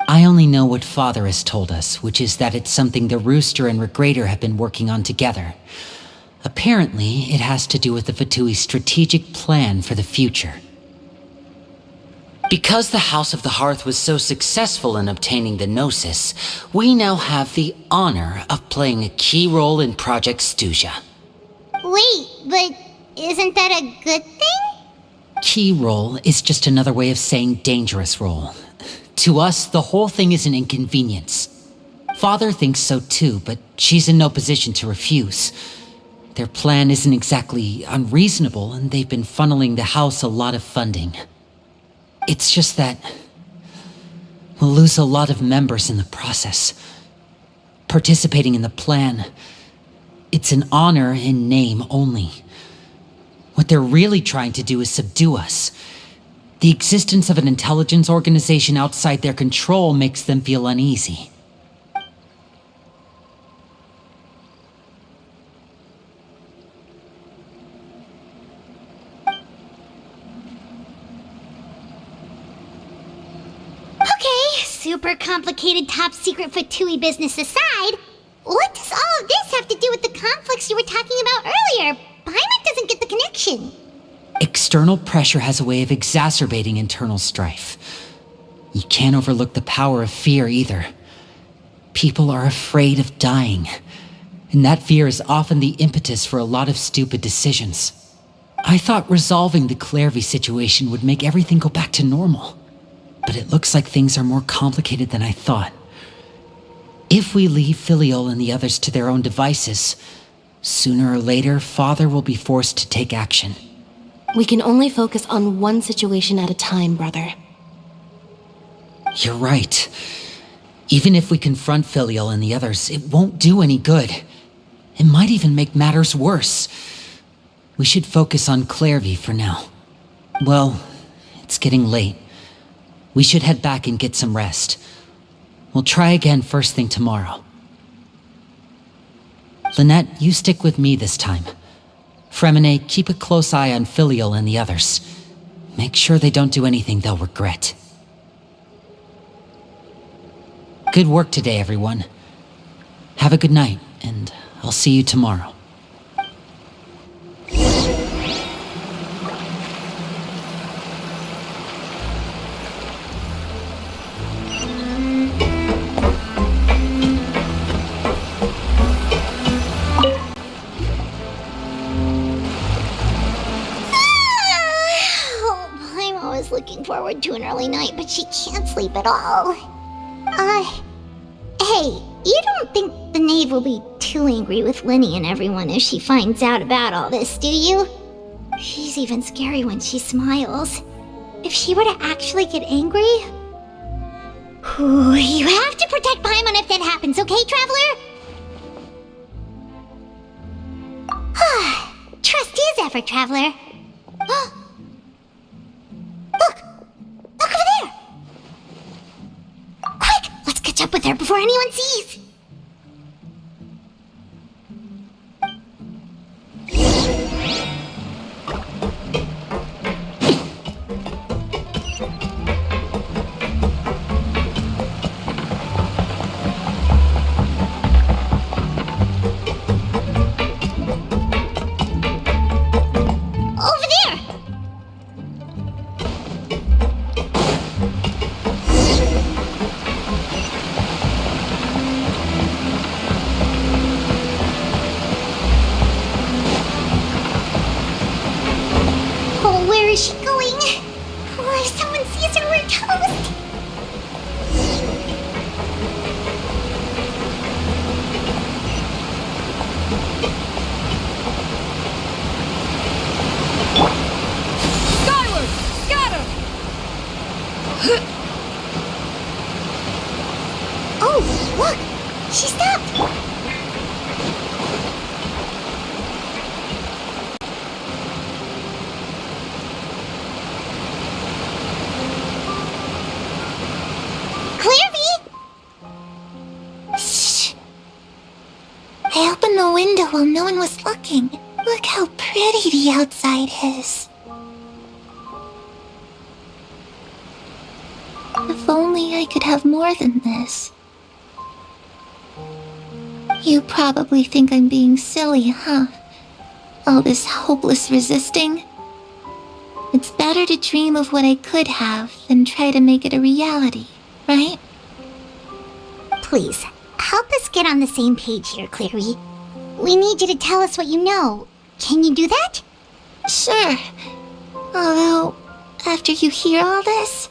I only know what Father has told us, which is that it's something the Rooster and Regrader have been working on together. Apparently, it has to do with the Fatui's strategic plan for the future. Because the House of the Hearth was so successful in obtaining the Gnosis, we now have the honor of playing a key role in Project Stuja. Wait, but isn't that a good thing? Key role is just another way of saying dangerous role. To us, the whole thing is an inconvenience. Father thinks so too, but she's in no position to refuse. Their plan isn't exactly unreasonable, and they've been funneling the house a lot of funding. It's just that we'll lose a lot of members in the process. Participating in the plan, it's an honor in name only. What they're really trying to do is subdue us. The existence of an intelligence organization outside their control makes them feel uneasy. Okay, super complicated top secret Fatui business aside, what does all of this have to do with the conflicts you were talking about earlier? Paimon doesn't get the connection. External pressure has a way of exacerbating internal strife. You can't overlook the power of fear either. People are afraid of dying, and that fear is often the impetus for a lot of stupid decisions. I thought resolving the Clairvy situation would make everything go back to normal, but it looks like things are more complicated than I thought. If we leave Filial and the others to their own devices, sooner or later, Father will be forced to take action. We can only focus on one situation at a time, brother. You're right. Even if we confront Filial and the others, it won't do any good. It might even make matters worse. We should focus on Clairvy for now. Well, it's getting late. We should head back and get some rest. We'll try again first thing tomorrow. Lynette, you stick with me this time. Fremine, keep a close eye on Filial and the others. Make sure they don't do anything they'll regret. Good work today, everyone. Have a good night, and I'll see you tomorrow. Looking forward to an early night, but she can't sleep at all. Hey, you don't think the knave will be too angry with Linny and everyone if she finds out about all this, do you? She's even scary when she smiles. If she were to actually get angry... you have to protect Paimon if that happens, okay, Traveler? Trust is effort, Traveler. Look over there! up with her before anyone sees. Over there! Oh, where is she going? Oh, if someone sees her, we're toast. Skyward! Scatter! Oh, look! She stopped! Clairvy! Shh! I opened the window while no one was looking. Look how pretty the outside is. If only I could have more than this. You probably think I'm being silly, huh? All this hopeless resisting? It's better to dream of what I could have than try to make it a reality, right? Please, help us get on the same page here, Clary. We need you to tell us what you know. Can you do that? Sure. Although, after you hear all this,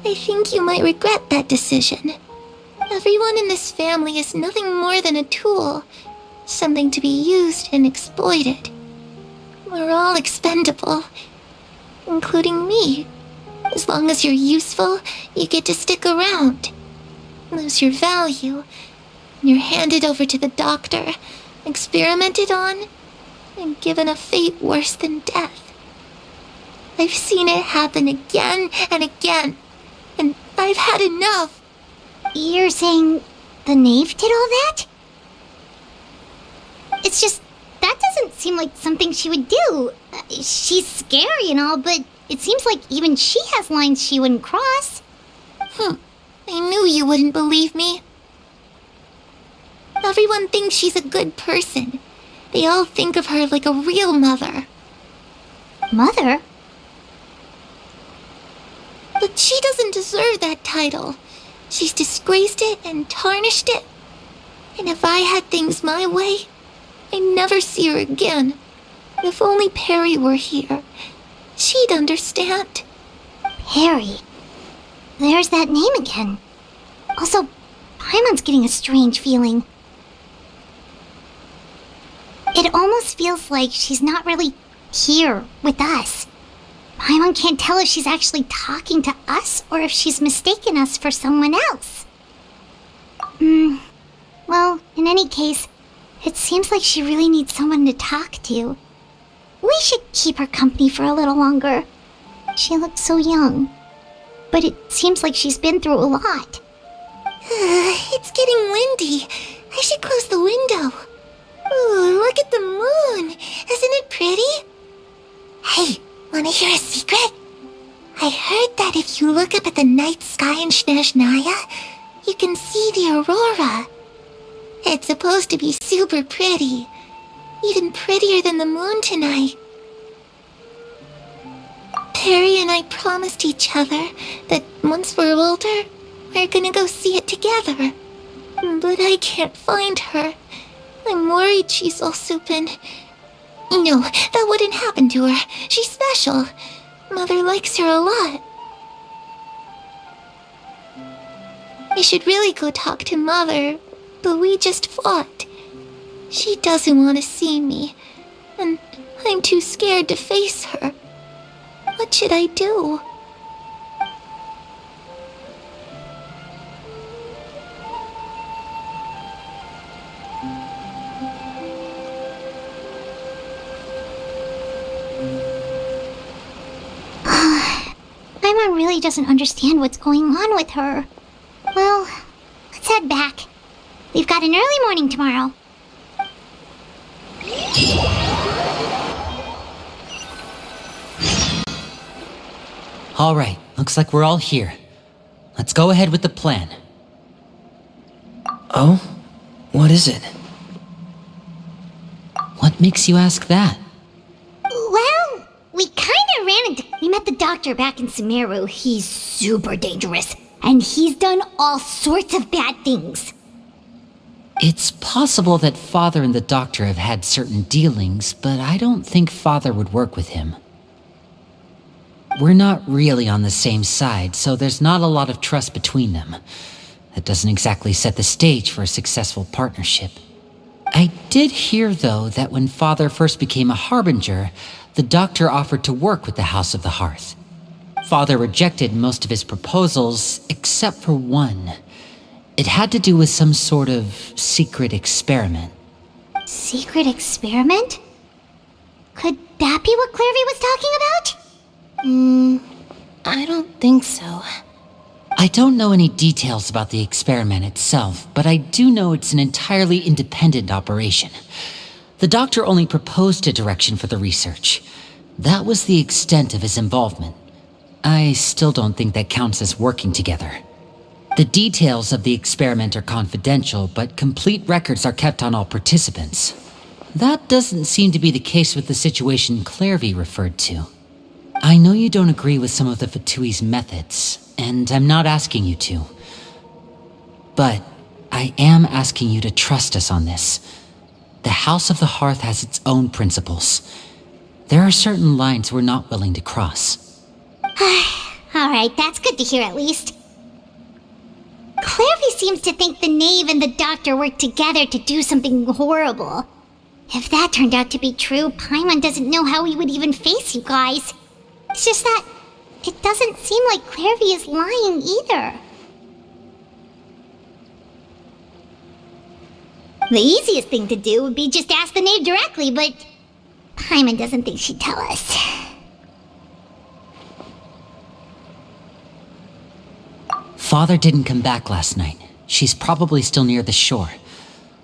I think you might regret that decision. Everyone in this family is nothing more than a tool, something to be used and exploited. We're all expendable, including me. As long as you're useful, you get to stick around. Lose your value, and you're handed over to the doctor, experimented on, and given a fate worse than death. I've seen it happen again and again, and I've had enough. You're saying the knave did all that? It's just, that doesn't seem like something she would do. She's scary and all, but it seems like even she has lines she wouldn't cross. I knew you wouldn't believe me. Everyone thinks she's a good person. They all think of her like a real mother. Mother? But she doesn't deserve that title. She's disgraced it and tarnished it. And if I had things my way, I'd never see her again. If only Perry were here, she'd understand. Perry? There's that name again. Also, Paimon's getting a strange feeling. It almost feels like she's not really here with us. Paimon can't tell if she's actually talking to us or if she's mistaken us for someone else. Well, in any case, it seems like she really needs someone to talk to. We should keep her company for a little longer. She looks so young. But it seems like she's been through a lot. It's getting windy. I should close the window. Ooh, look at the moon. Isn't it pretty? Hey, wanna hear a secret? I heard that if you look up at the night sky in Snezhnaya, you can see the aurora. It's supposed to be super pretty. Even prettier than the moon tonight. Perry and I promised each other that once we're older, we're gonna go see it together. But I can't find her. I'm worried she's also been... No, that wouldn't happen to her. She's special. Mother likes her a lot. I should really go talk to Mother, but we just fought. She doesn't want to see me, and I'm too scared to face her. What should I do? Paimon really doesn't understand what's going on with her. Well, let's We've got an early morning tomorrow. All right, looks like we're all here. Let's go ahead with the plan. Oh? What is it? What makes you ask that? Well, we met the doctor back in Sumeru. He's super dangerous, and he's done all sorts of bad things. It's possible that Father and the Doctor have had certain dealings, but I don't think Father would work with him. We're not really on the same side, so there's not a lot of trust between them. That doesn't exactly set the stage for a successful partnership. I did hear, though, that when Father first became a Harbinger, the Doctor offered to work with the House of the Hearth. Father rejected most of his proposals, except for one. It had to do with some sort of secret experiment. Secret experiment? Could that be what Clairvy was talking about? I don't think so. I don't know any details about the experiment itself, but I do know it's an entirely independent operation. The Doctor only proposed a direction for the research. That was the extent of his involvement. I still don't think that counts as working together. The details of the experiment are confidential, but complete records are kept on all participants. That doesn't seem to be the case with the situation Clairvy referred to. I know you don't agree with some of the Fatui's methods, and I'm not asking you to. But I am asking you to trust us on this. The House of the Hearth has its own principles. There are certain lines we're not willing to cross. Alright, that's good to hear at least. Clairvy seems to think the Knave and the Doctor worked together to do something horrible. If that turned out to be true, Paimon doesn't know how he would even face you guys. It's just that it doesn't seem like Clairvy is lying either. The easiest thing to do would be just ask the Knave directly, but Paimon doesn't think she'd tell us. Father didn't come back last night. She's probably still near the shore.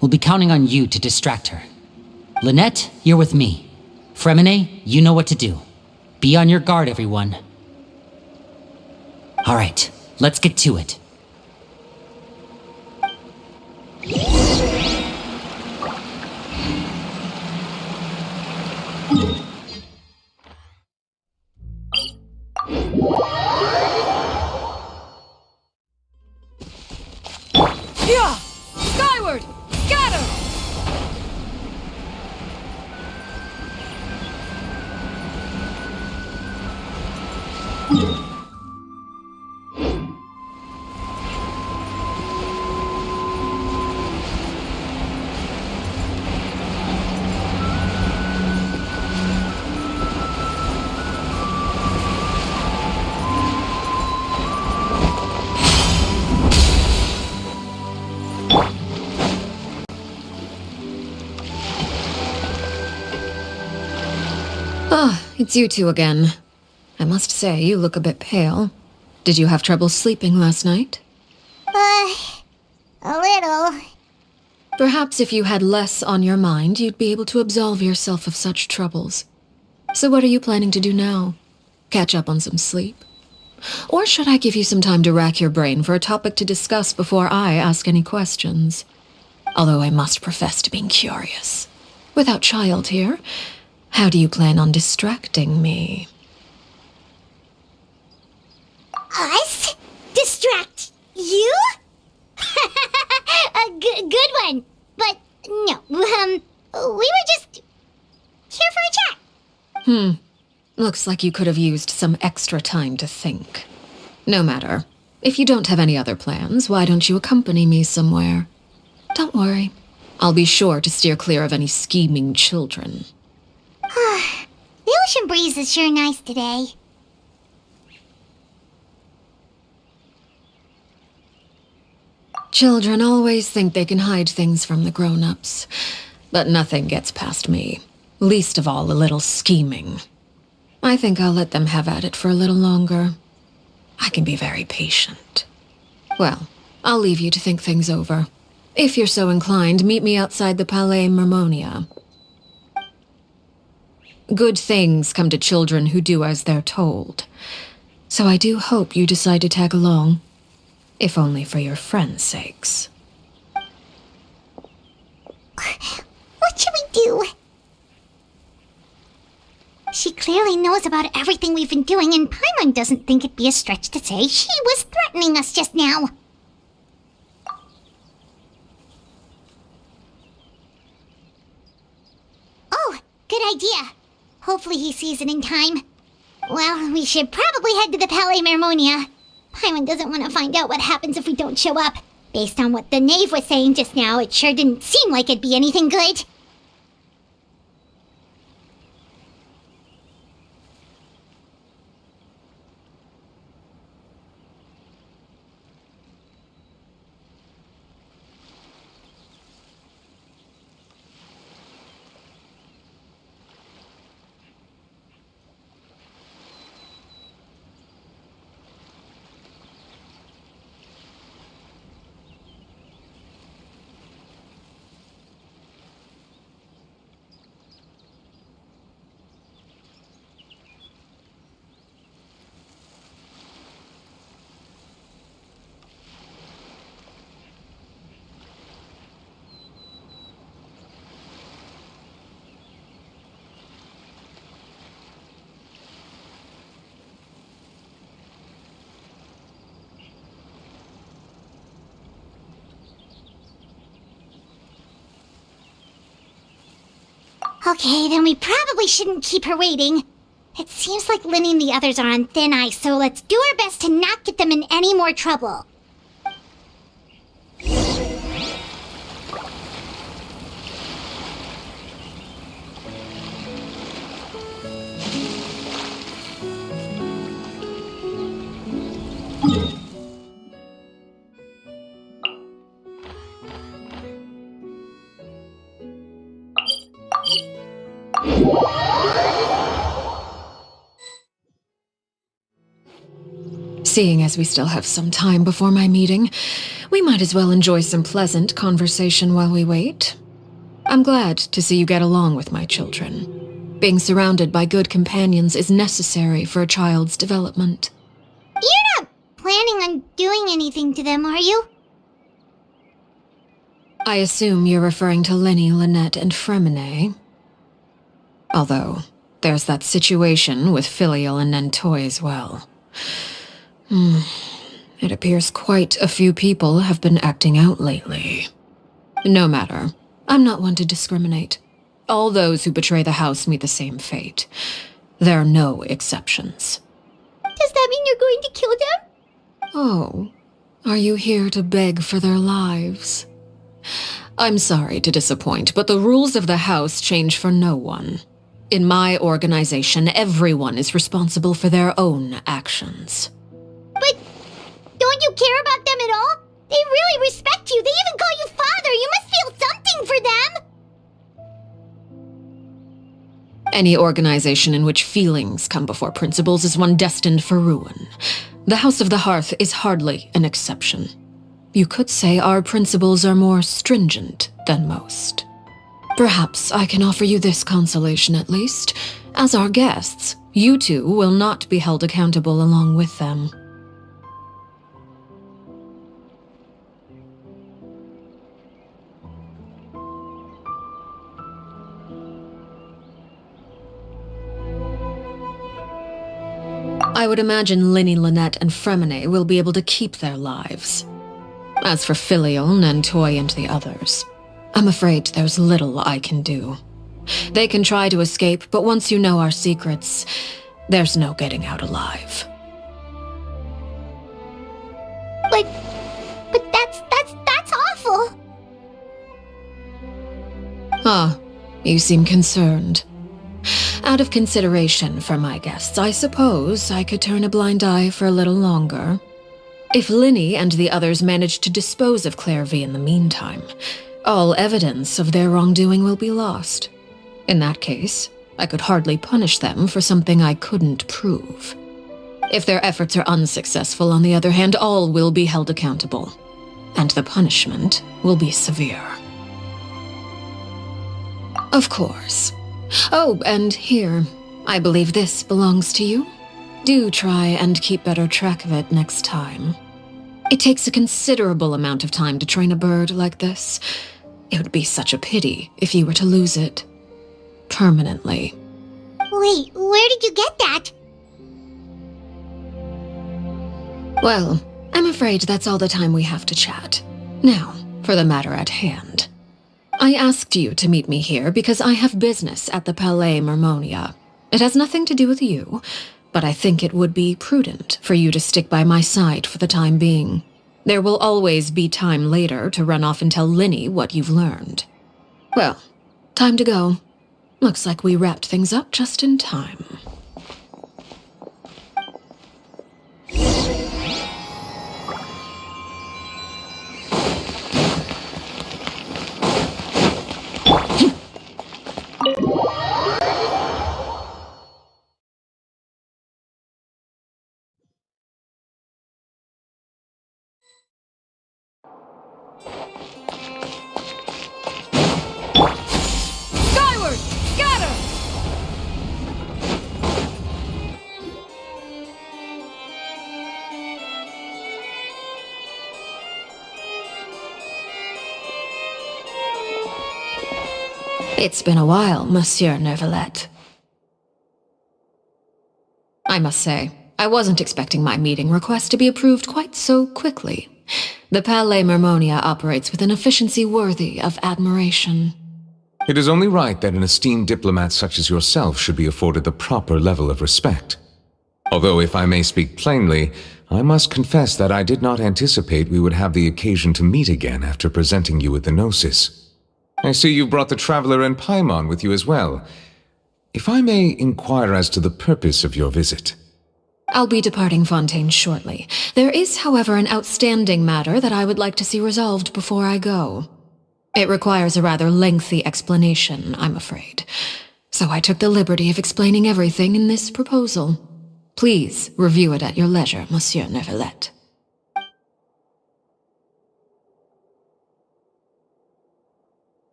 We'll be counting on you to distract her. Lynette, you're with me. Fremine, you know what to do. Be on your guard, everyone. All right, let's get to it. Yeah! Skyward! Scatter! Ah, it's you two again. I must say, you look a bit pale. Did you have trouble sleeping last night? A little. Perhaps if you had less on your mind, you'd be able to absolve yourself of such troubles. So what are you planning to do now? Catch up on some sleep? Or should I give you some time to rack your brain for a topic to discuss before I ask any questions? Although I must profess to being curious. Without Child here, how do you plan on distracting me? Us? Distract you? A good one. But no, we were just here for a chat. Looks like you could have used some extra time to think. No matter. If you don't have any other plans, why don't you accompany me somewhere? Don't worry. I'll be sure to steer clear of any scheming children. The ocean breeze is sure nice today. Children always think they can hide things from the grown-ups. But nothing gets past me. Least of all a little scheming. I think I'll let them have at it for a little longer. I can be very patient. Well, I'll leave you to think things over. If you're so inclined, meet me outside the Palais Mermonia. Good things come to children who do as they're told. So I do hope you decide to tag along, if only for your friends' sakes. What should we do? She clearly knows about everything we've been doing, and Paimon doesn't think it'd be a stretch to say she was threatening us just now. Oh, good idea. Hopefully he sees it in time. Well, we should probably head to the Palais Mermonia. Paimon doesn't want to find out what happens if we don't show up. Based on what the knave was saying just now, it sure didn't seem like it'd be anything good. Okay, then we probably shouldn't keep her waiting. It seems like Linny and the others are on thin ice, so let's do our best to not get them in any more trouble. Seeing as we still have some time before my meeting, we might as well enjoy some pleasant conversation while we wait. I'm glad to see you get along with my children. Being surrounded by good companions is necessary for a child's development. You're not planning on doing anything to them, are you? I assume you're referring to Lenny, Lynette, and Fremine. Although, there's that situation with Filial and Nentoy as well. It appears quite a few people have been acting out lately. No matter. I'm not one to discriminate. All those who betray the house meet the same fate. There are no exceptions. Does that mean you're going to kill them? Oh, are you here to beg for their lives? I'm sorry to disappoint, but the rules of the house change for no one. In my organization, everyone is responsible for their own actions. But don't you care about them at all? They really respect you. They even call you father. You must feel something for them. Any organization in which feelings come before principles is one destined for ruin. The House of the Hearth is hardly an exception. You could say our principles are more stringent than most. Perhaps I can offer you this consolation at least. As our guests, you two will not be held accountable along with them. I would imagine Linny, Lynette, and Fremine will be able to keep their lives. As for Filial, Nentoy, and the others, I'm afraid there's little I can do. They can try to escape, but once you know our secrets, there's no getting out alive. But that's awful. Ah, you seem concerned. Out of consideration for my guests, I suppose I could turn a blind eye for a little longer. If Linny and the others manage to dispose of Clairvy in the meantime, all evidence of their wrongdoing will be lost. In that case, I could hardly punish them for something I couldn't prove. If their efforts are unsuccessful, on the other hand, all will be held accountable. and the punishment will be severe. Of course. Oh, and here, I believe this belongs to you. Do try and keep better track of it next time. It takes a considerable amount of time to train a bird like this. It would be such a pity if you were to lose it. Permanently. Wait, where did you get that? Well, I'm afraid that's all the time we have to chat. Now, for the matter at hand. I asked you to meet me here because I have business at the Palais Mermonia. It has nothing to do with you, but I think it would be prudent for you to stick by my side for the time being. There will always be time later to run off and tell Linny what you've learned. Well, time to go. Looks like we wrapped things up just in time. It's been a while, Monsieur Neuvillette. I must say, I wasn't expecting my meeting request to be approved quite so quickly. The Palais Mermonia operates with an efficiency worthy of admiration. It is only right that an esteemed diplomat such as yourself should be afforded the proper level of respect. Although, if I may speak plainly, I must confess that I did not anticipate we would have the occasion to meet again after presenting you with the Gnosis. I see you've brought the Traveler and Paimon with you as well. If I may inquire as to the purpose of your visit. I'll be departing Fontaine shortly. There is, however, an outstanding matter that I would like to see resolved before I go. It requires a rather lengthy explanation, I'm afraid. So I took the liberty of explaining everything in this proposal. Please review it at your leisure, Monsieur Neuvillette.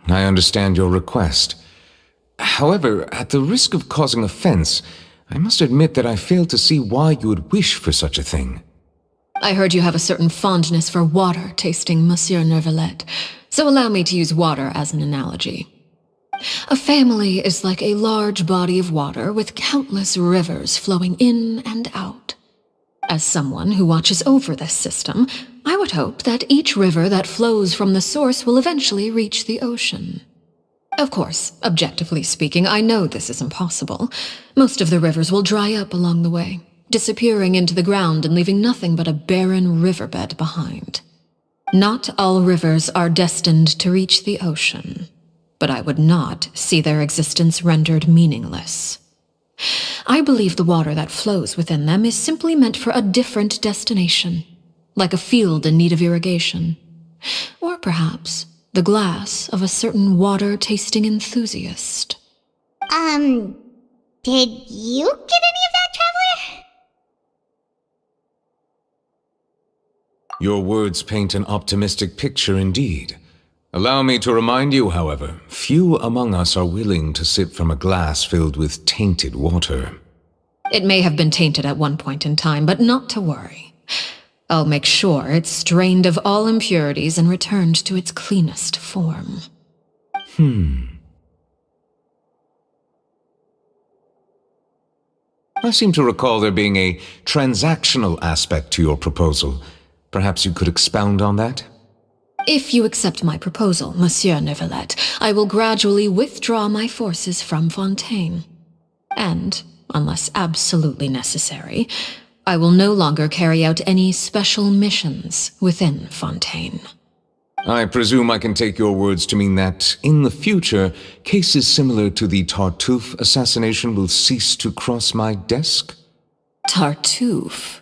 I understand your request. However, at the risk of causing offense, I must admit that I fail to see why you would wish for such a thing. I heard you have a certain fondness for water tasting, Monsieur Neuvillette, so allow me to use water as an analogy. A family is like a large body of water with countless rivers flowing in and out. As someone who watches over this system, I would hope that each river that flows from the source will eventually reach the ocean. Of course, objectively speaking, I know this is impossible. Most of the rivers will dry up along the way, disappearing into the ground and leaving nothing but a barren riverbed behind. Not all rivers are destined to reach the ocean, but I would not see their existence rendered meaningless. I believe the water that flows within them is simply meant for a different destination, like a field in need of irrigation. Or perhaps the glass of a certain water-tasting enthusiast. Did you get any of that, Traveler? Your words paint an optimistic picture indeed. Allow me to remind you, however, few among us are willing to sip from a glass filled with tainted water. It may have been tainted at one point in time, but not to worry. I'll make sure it's strained of all impurities and returned to its cleanest form. I seem to recall there being a transactional aspect to your proposal. Perhaps you could expound on that? If you accept my proposal, Monsieur Neuvillette, I will gradually withdraw my forces from Fontaine. And, unless absolutely necessary, I will no longer carry out any special missions within Fontaine. I presume I can take your words to mean that, in the future, cases similar to the Tartuffe assassination will cease to cross my desk? Tartuffe?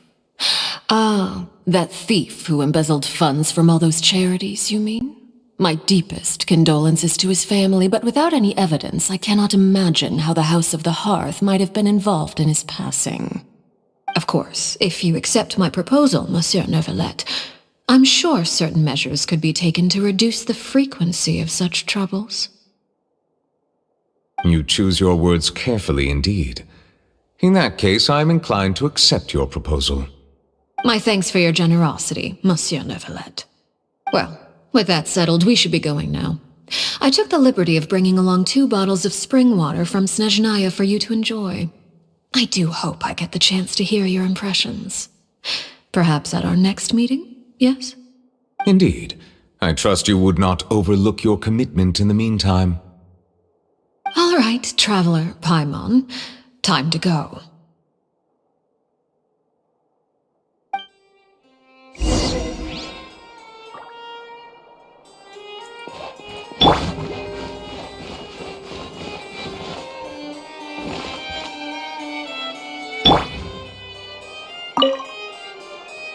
Ah, that thief who embezzled funds from all those charities, you mean? My deepest condolences to his family, but without any evidence, I cannot imagine how the House of the Hearth might have been involved in his passing. Of course, if you accept my proposal, Monsieur Neuvillette, I'm sure certain measures could be taken to reduce the frequency of such troubles. You choose your words carefully indeed. In that case, I am inclined to accept your proposal. My thanks for your generosity, Monsieur Neuvillette. Well, with that settled, we should be going now. I took the liberty of bringing along 2 bottles of spring water from Snezhnaya for you to enjoy. I do hope I get the chance to hear your impressions. Perhaps at our next meeting, yes? Indeed. I trust you would not overlook your commitment in the meantime. All right, Traveler Paimon. Time to go.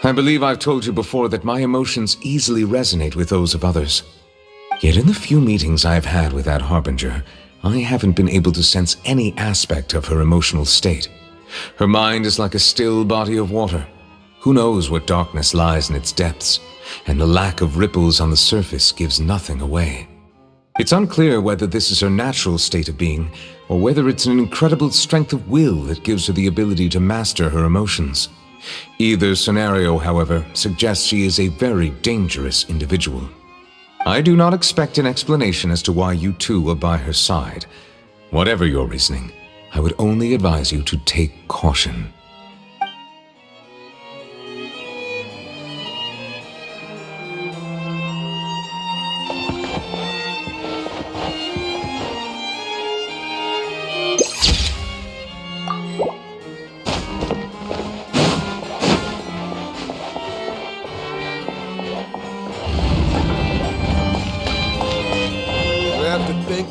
I believe I've told you before that my emotions easily resonate with those of others. Yet in the few meetings I've had with that Harbinger, I haven't been able to sense any aspect of her emotional state. Her mind is like a still body of water. Who knows what darkness lies in its depths, and the lack of ripples on the surface gives nothing away. It's unclear whether this is her natural state of being, or whether it's an incredible strength of will that gives her the ability to master her emotions. Either scenario, however, suggests she is a very dangerous individual. I do not expect an explanation as to why you two are by her side. Whatever your reasoning, I would only advise you to take caution.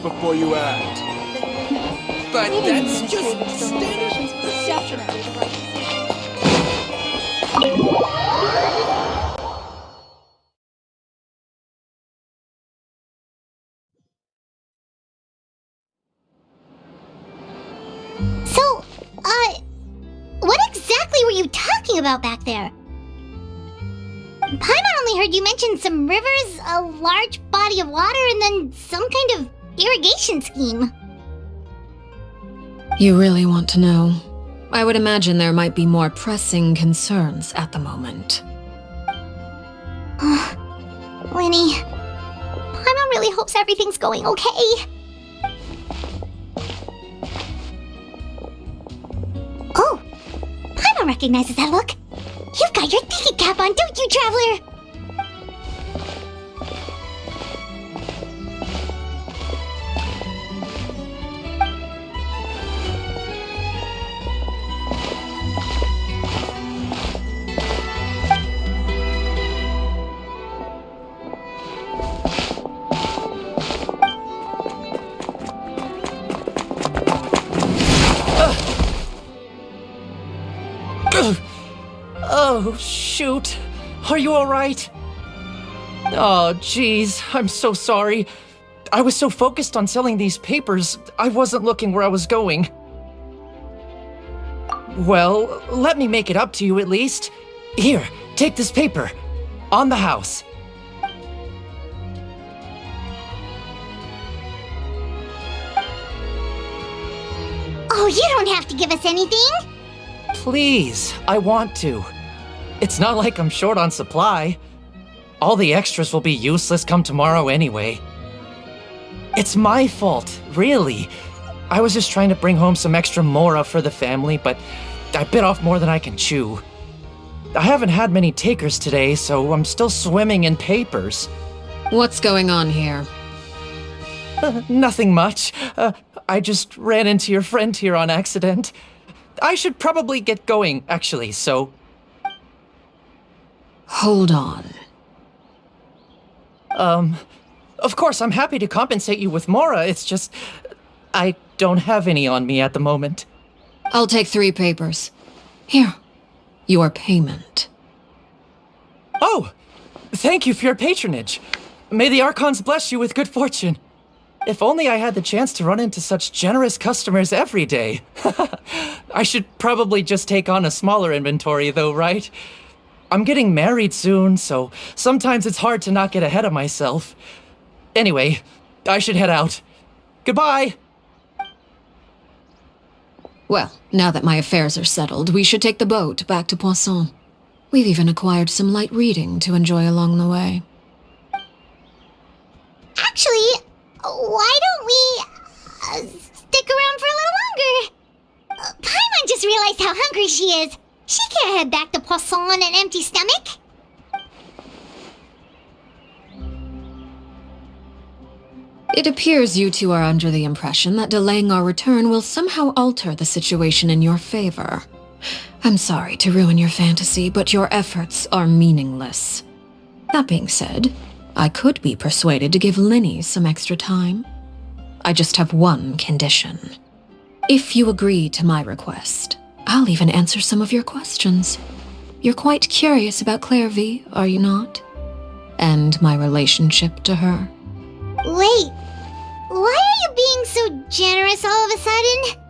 Before you act. But that's just standard perception. So, what exactly were you talking about back there? Paimon only heard you mention some rivers, a large body of water, and then some kind of irrigation scheme. You really want to know? I would imagine there might be more pressing concerns at the moment. Winnie, Paimon really hopes everything's going okay. Oh, Paimon recognizes that look. You've got your thinking cap on, don't you, Traveler? Oh, shoot. Are you alright? Oh, jeez. I'm so sorry. I was so focused on selling these papers, I wasn't looking where I was going. Well, let me make it up to you at least. Here, take this paper. On the house. Oh, you don't have to give us anything. Please, I want to. It's not like I'm short on supply. All the extras will be useless come tomorrow anyway. It's my fault, really. I was just trying to bring home some extra mora for the family, but I bit off more than I can chew. I haven't had many takers today, so I'm still swimming in papers. What's going on here? Nothing much. I just ran into your friend here on accident. I should probably get going, actually, so... Hold on. Of course, I'm happy to compensate you with Mora, it's just... I don't have any on me at the moment. I'll take 3 papers. Here, your payment. Oh! Thank you for your patronage. May the Archons bless you with good fortune. If only I had the chance to run into such generous customers every day. I should probably just take on a smaller inventory though, right? I'm getting married soon, so sometimes it's hard to not get ahead of myself. Anyway, I should head out. Goodbye! Well, now that my affairs are settled, we should take the boat back to Poisson. We've even acquired some light reading to enjoy along the way. Actually, why don't we stick around for a little longer? Paimon just realized how hungry she is. She can't head back to Poisson on an empty stomach. It appears you two are under the impression that delaying our return will somehow alter the situation in your favor. I'm sorry to ruin your fantasy, but your efforts are meaningless. That being said, I could be persuaded to give Linny some extra time. I just have one condition. If you agree to my request, I'll even answer some of your questions. You're quite curious about Clairvy, are you not? And my relationship to her. Wait, why are you being so generous all of a sudden?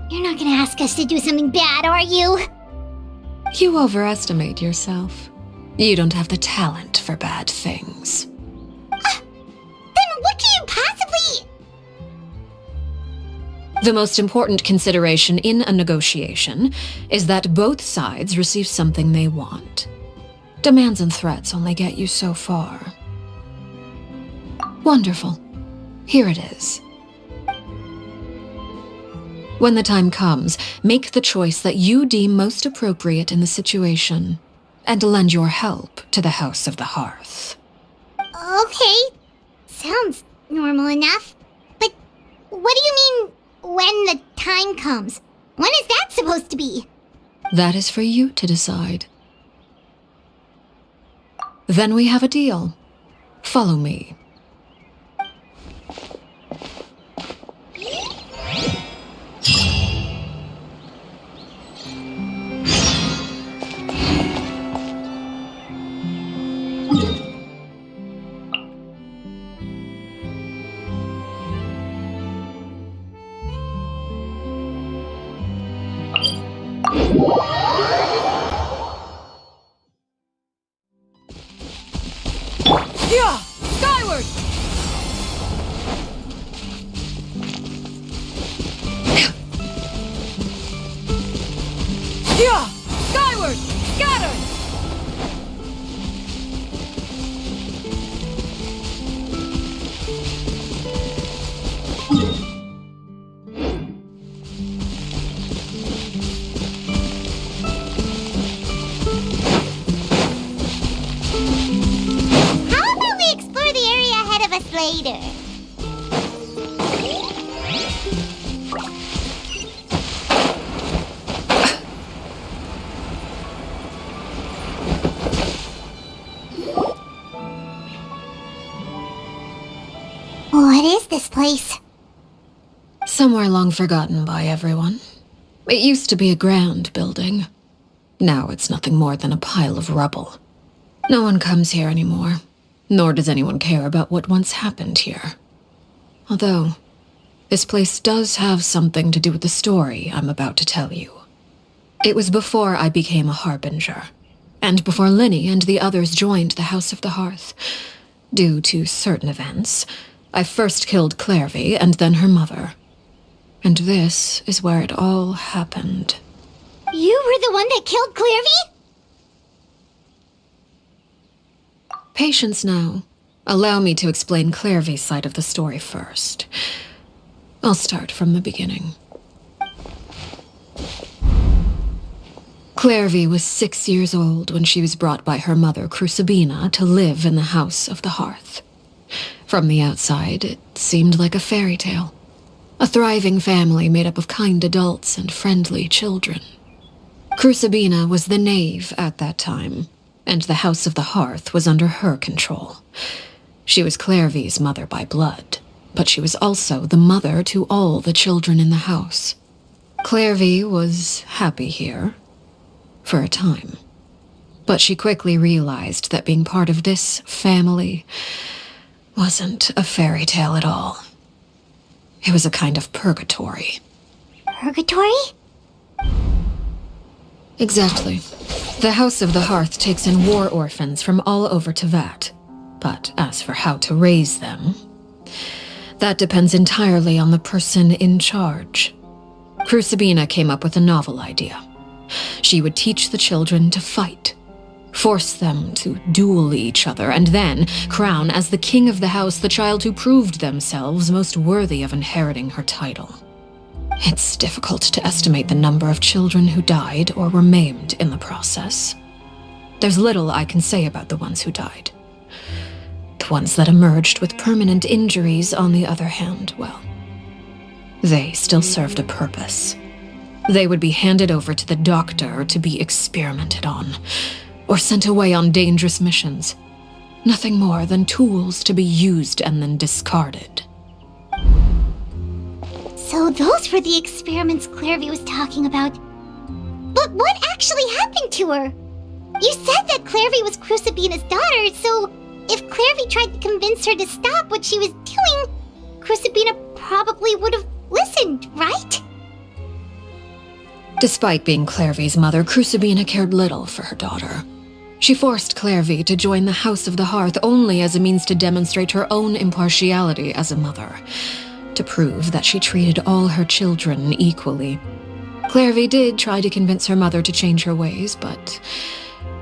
You're not gonna ask us to do something bad, are you? You overestimate yourself. You don't have the talent for bad things. Then what can you possibly... The most important consideration in a negotiation is that both sides receive something they want. Demands and threats only get you so far. Wonderful. Here it is. When the time comes, make the choice that you deem most appropriate in the situation, and lend your help to the House of the Hearth. Okay, sounds normal enough. But what do you mean, when the time comes? When is that supposed to be? That is for you to decide. Then we have a deal. Follow me. Yeah! Skyward! Yeah! Skyward! Scatter! How about we explore the area ahead of us later? What is this place? Somewhere long forgotten by everyone. It used to be a grand building. Now it's nothing more than a pile of rubble. No one comes here anymore, nor does anyone care about what once happened here. Although, this place does have something to do with the story I'm about to tell you. It was before I became a harbinger, and before Linny and the others joined the House of the Hearth. Due to certain events, I first killed Clairvy and then her mother. And this is where it all happened. You were the one that killed Clairvy? Patience now. Allow me to explain Clairvy's side of the story first. I'll start from the beginning. Clairvy was 6 years old when she was brought by her mother, Crucibina, to live in the House of the Hearth. From the outside, it seemed like a fairy tale. A thriving family made up of kind adults and friendly children. Crucibina was the knave at that time, and the House of the Hearth was under her control. She was Clairvy's mother by blood, but she was also the mother to all the children in the house. Clairvy was happy here, for a time. But she quickly realized that being part of this family wasn't a fairy tale at all. It was a kind of purgatory. Purgatory? Exactly. The House of the Hearth takes in war orphans from all over Tevat. But as for how to raise them, that depends entirely on the person in charge. Crucibina came up with a novel idea. She would teach the children to fight, force them to duel each other, and then crown as the king of the house the child who proved themselves most worthy of inheriting her title. It's difficult to estimate the number of children who died or were maimed in the process. There's little I can say about the ones who died. The ones that emerged with permanent injuries, on the other hand, well, they still served a purpose. They would be handed over to the doctor to be experimented on, or sent away on dangerous missions. Nothing more than tools to be used and then discarded. So those were the experiments Clairvy was talking about. But what actually happened to her? You said that Clairvy was Crucibina's daughter, so if Clairvy tried to convince her to stop what she was doing, Crucibina probably would have listened, right? Despite being Clairvy's mother, Crucibina cared little for her daughter. She forced Clairvy to join the House of the Hearth only as a means to demonstrate her own impartiality as a mother, to prove that she treated all her children equally. Clairvy did try to convince her mother to change her ways, but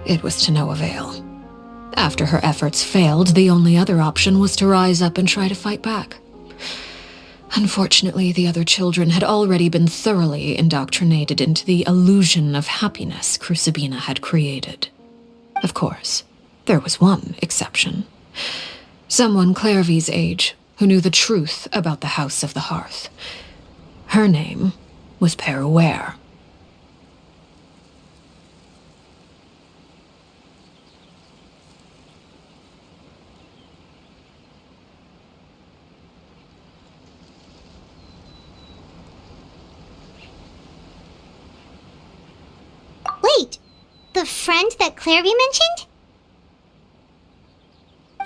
it was to no avail. After her efforts failed, the only other option was to rise up and try to fight back. Unfortunately, the other children had already been thoroughly indoctrinated into the illusion of happiness Crucibina had created. Of course, there was one exception. Someone Clairvy's age who knew the truth about the House of the Hearth. Her name was Peruere. Wait, the friend that Clairvy mentioned?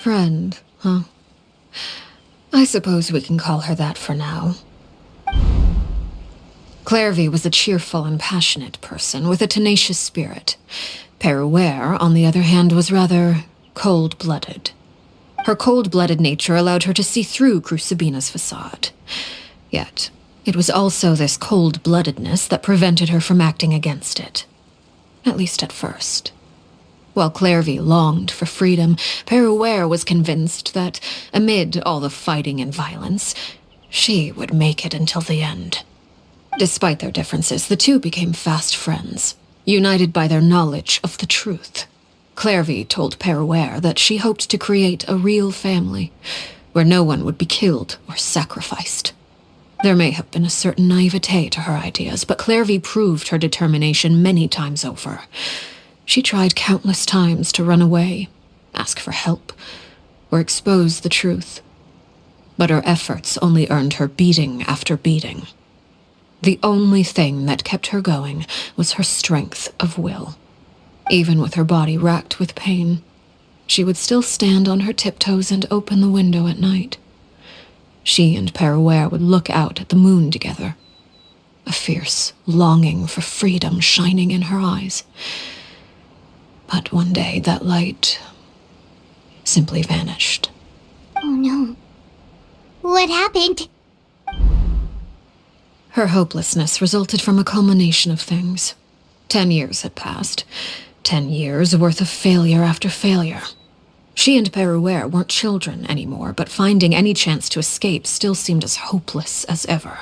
Friend, huh? I suppose we can call her that for now. Clairvy was a cheerful and passionate person with a tenacious spirit. Peruere, on the other hand, was rather cold-blooded. Her cold-blooded nature allowed her to see through Crucibina's facade. Yet, it was also this cold-bloodedness that prevented her from acting against it. At least at first. While Clairvy longed for freedom, Peruere was convinced that, amid all the fighting and violence, she would make it until the end. Despite their differences, the two became fast friends, united by their knowledge of the truth. Clairvy told Peruere that she hoped to create a real family, where no one would be killed or sacrificed. There may have been a certain naivete to her ideas, but Clairvy proved her determination many times over. She tried countless times to run away, ask for help, or expose the truth. But her efforts only earned her beating after beating. The only thing that kept her going was her strength of will. Even with her body racked with pain, she would still stand on her tiptoes and open the window at night. She and Peruere would look out at the moon together, a fierce longing for freedom shining in her eyes. But one day that light simply vanished. Oh no. What happened? Her hopelessness resulted from a culmination of things. 10 years had passed. 10 years worth of failure after failure. She and Peruere weren't children anymore, but finding any chance to escape still seemed as hopeless as ever.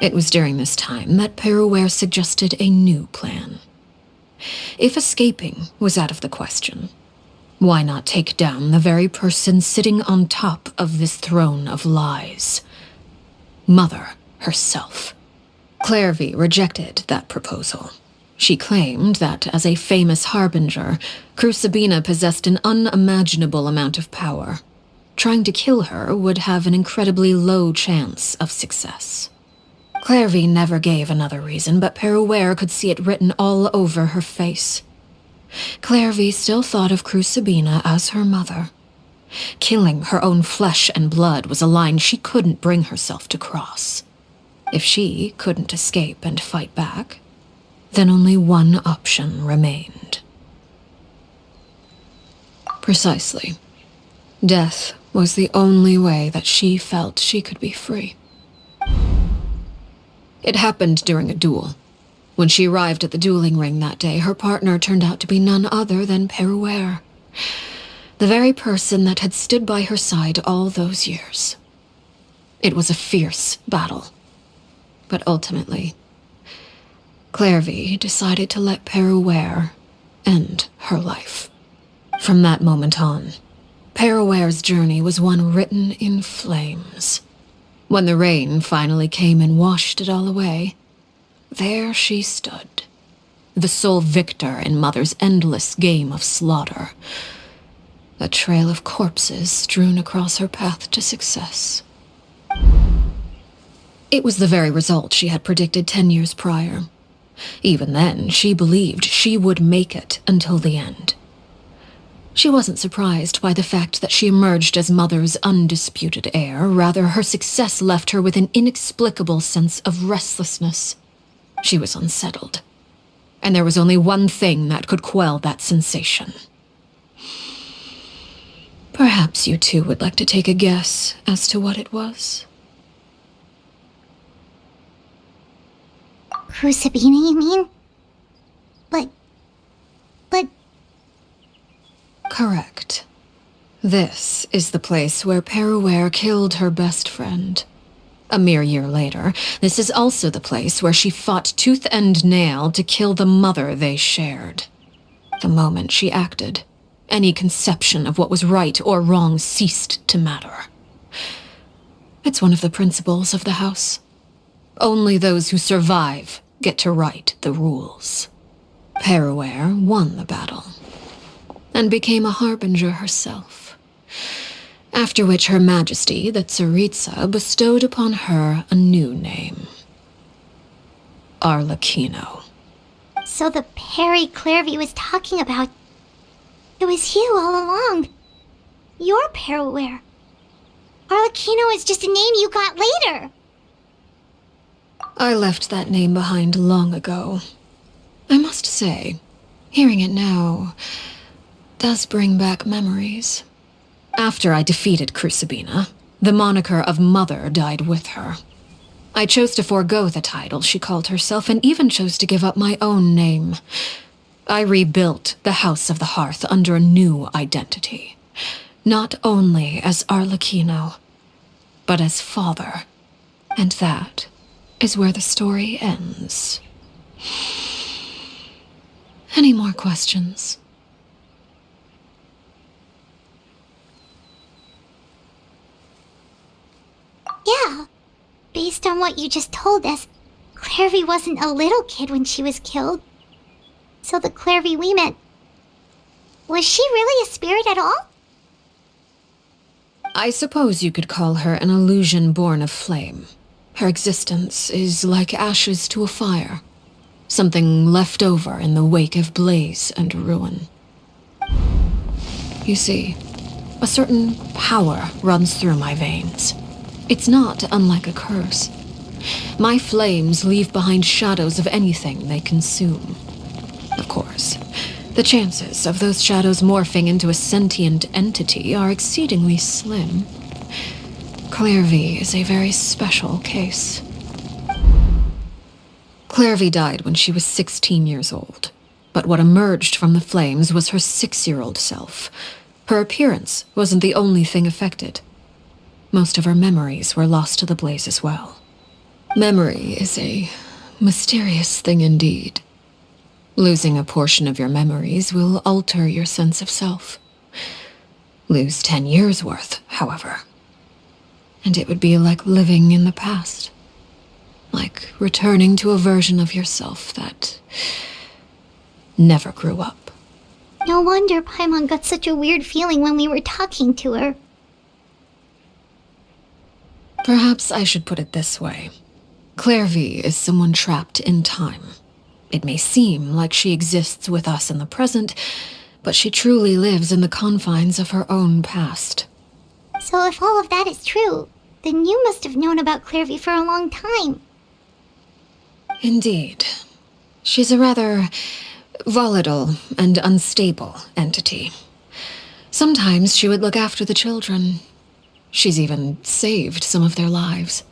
It was during this time that Peruere suggested a new plan. If escaping was out of the question, why not take down the very person sitting on top of this throne of lies? Mother herself. Clairvy rejected that proposal. She claimed that, as a famous harbinger, Crucibina possessed an unimaginable amount of power, trying to kill her would have an incredibly low chance of success. Clairvy never gave another reason, but Peruere could see it written all over her face. Clairvy still thought of Crucibina as her mother. Killing her own flesh and blood was a line she couldn't bring herself to cross. If she couldn't escape and fight back, then only one option remained. Precisely. Death was the only way that she felt she could be free. It happened during a duel. When she arrived at the dueling ring that day, her partner turned out to be none other than Peruere, the very person that had stood by her side all those years. It was a fierce battle. But ultimately, Clairvy decided to let Peruere end her life. From that moment on, Peruere's journey was one written in flames. When the rain finally came and washed it all away, there she stood, the sole victor in Mother's endless game of slaughter, a trail of corpses strewn across her path to success. It was the very result she had predicted 10 years prior. Even then, she believed she would make it until the end. She wasn't surprised by the fact that she emerged as Mother's undisputed heir. Rather, her success left her with an inexplicable sense of restlessness. She was unsettled, and there was only one thing that could quell that sensation. Perhaps you two would like to take a guess as to what it was? Crucibina, you mean? But... Correct. This is the place where Peruere killed her best friend. A mere year later, this is also the place where she fought tooth and nail to kill the mother they shared. The moment she acted, any conception of what was right or wrong ceased to matter. It's one of the principles of the house. Only those who survive get to write the rules. Peruere won the battle, and became a harbinger herself. After which Her Majesty, the Tsaritsa, bestowed upon her a new name. Arлекино. So the Perry Clairvy was talking about... It was you all along. You're Peruere. Arлекino is just a name you got later. I left that name behind long ago. I must say, hearing it now does bring back memories. After I defeated Crucibina, the moniker of Mother died with her. I chose to forego the title she called herself, and even chose to give up my own name. I rebuilt the House of the Hearth under a new identity. Not only as Arлекino, but as father. And that is where the story ends. Any more questions? Yeah. Based on what you just told us, Clairvy wasn't a little kid when she was killed. So the Clairvy we met... Was she really a spirit at all? I suppose you could call her an illusion born of flame. Her existence is like ashes to a fire. Something left over in the wake of blaze and ruin. You see, a certain power runs through my veins. It's not unlike a curse. My flames leave behind shadows of anything they consume. Of course, the chances of those shadows morphing into a sentient entity are exceedingly slim. Clairvy is a very special case. Clairvy died when she was 16 years old, but what emerged from the flames was her 6-year-old self. Her appearance wasn't the only thing affected. Most of her memories were lost to the blaze as well. Memory is a mysterious thing indeed. Losing a portion of your memories will alter your sense of self. Lose 10 years' worth, however, and it would be like living in the past. Like returning to a version of yourself that never grew up. No wonder Paimon got such a weird feeling when we were talking to her. Perhaps I should put it this way. Clairvy is someone trapped in time. It may seem like she exists with us in the present, but she truly lives in the confines of her own past. So if all of that is true, then you must have known about Clairvy for a long time. Indeed. She's a rather volatile and unstable entity. Sometimes she would look after the children. She's even saved some of their lives.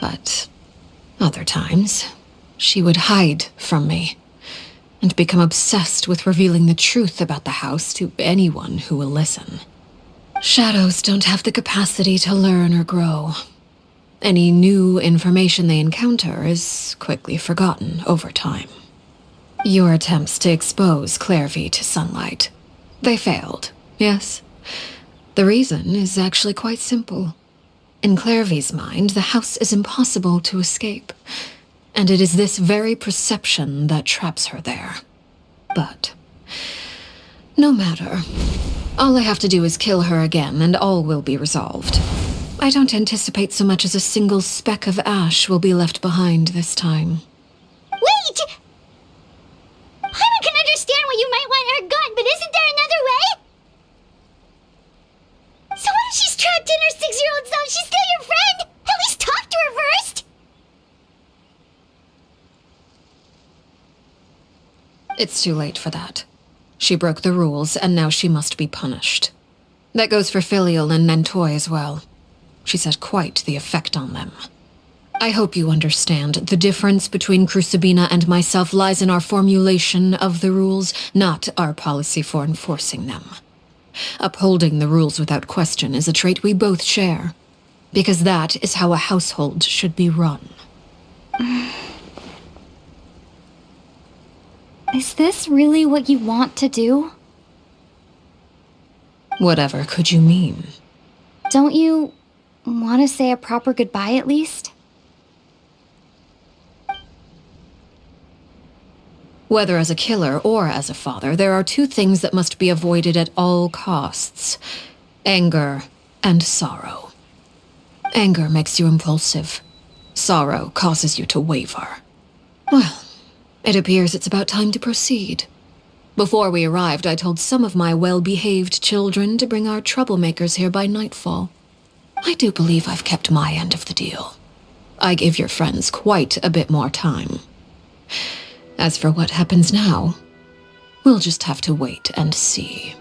But other times, she would hide from me and become obsessed with revealing the truth about the house to anyone who will listen. Shadows don't have the capacity to learn or grow. Any new information they encounter is quickly forgotten over time. Your attempts to expose Clairvy to sunlight, they failed, yes? The reason is actually quite simple. In Clairvy's mind, the house is impossible to escape, and it is this very perception that traps her there. But no matter. All I have to do is kill her again, and all will be resolved. I don't anticipate so much as a single speck of ash will be left behind this time. Wait! Paimon can understand why you might want her gone, but isn't there another way? So what if she's trapped in her 6-year-old self? She's still your friend! At least talk to her first! It's too late for that. She broke the rules, and now she must be punished. That goes for Filial and Nantoy as well. She's had quite the effect on them. I hope you understand the difference between Crucibina and myself lies in our formulation of the rules, not our policy for enforcing them. Upholding the rules without question is a trait we both share, because that is how a household should be run. Is this really what you want to do? Whatever could you mean? Don't you want to say a proper goodbye at least? Whether as a killer or as a father, there are two things that must be avoided at all costs: anger and sorrow. Anger makes you impulsive. Sorrow causes you to waver. Well, it appears it's about time to proceed. Before we arrived, I told some of my well-behaved children to bring our troublemakers here by nightfall. I do believe I've kept my end of the deal. I gave your friends quite a bit more time. As for what happens now, we'll just have to wait and see.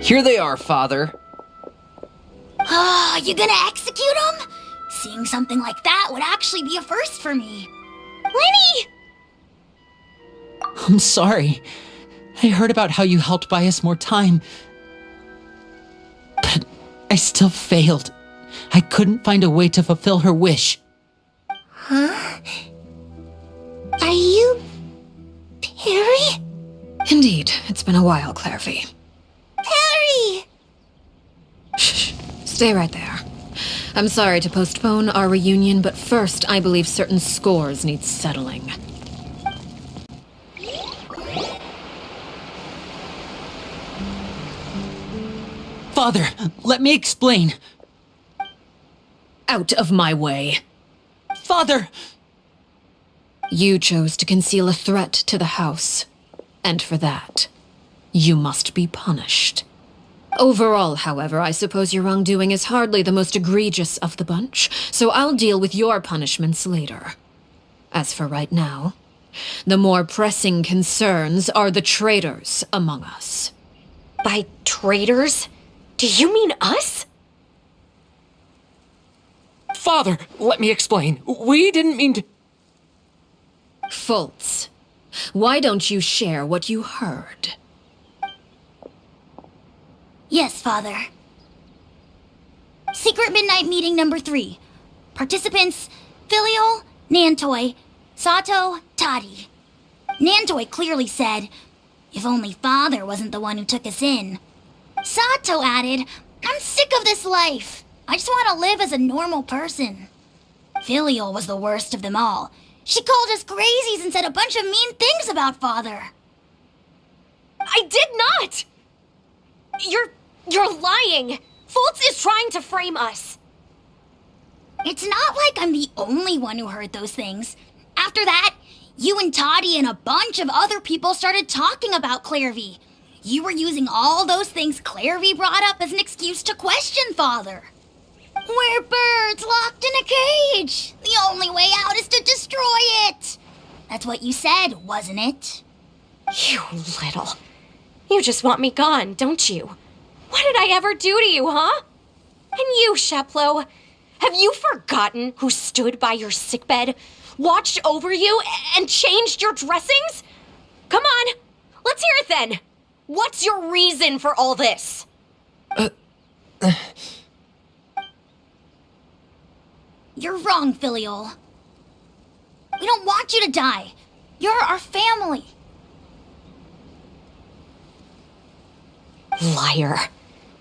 Here they are, Father. Ah, you gonna execute him? Seeing something like that would actually be a first for me. Lenny! I'm sorry. I heard about how you helped buy us more time. But I still failed. I couldn't find a way to fulfill her wish. Huh? Are you... Perry? Indeed, it's been a while, Clairvy. Perry! Shh. Stay right there. I'm sorry to postpone our reunion, but first I believe certain scores need settling. Father, let me explain. Out of my way. Father! You chose to conceal a threat to the house, and for that, you must be punished. Overall, however, I suppose your wrongdoing is hardly the most egregious of the bunch, so I'll deal with your punishments later. As for right now, the more pressing concerns are the traitors among us. By traitors? Do you mean us? Father, let me explain. We didn't mean to... Fultz, why don't you share what you heard? Yes, Father. Secret Midnight Meeting number 3. Participants, Filial, Nantoy, Sato, Tadi. Nantoy clearly said, if only Father wasn't the one who took us in. Sato added, I'm sick of this life. I just want to live as a normal person. Filial was the worst of them all. She called us crazies and said a bunch of mean things about Father. I did not! You're lying! Fultz is trying to frame us! It's not like I'm the only one who heard those things. After that, you and Toddy and a bunch of other people started talking about Clairvy. You were using all those things Clairvy brought up as an excuse to question Father. We're birds locked in a cage. The only way out is to destroy it. That's what you said, wasn't it? You little... You just want me gone, don't you? What did I ever do to you, huh? And you, Sheplo, have you forgotten who stood by your sickbed, watched over you, and changed your dressings? Come on, let's hear it then. What's your reason for all this? You're wrong, Filial. We don't want you to die. You're our family. Liar.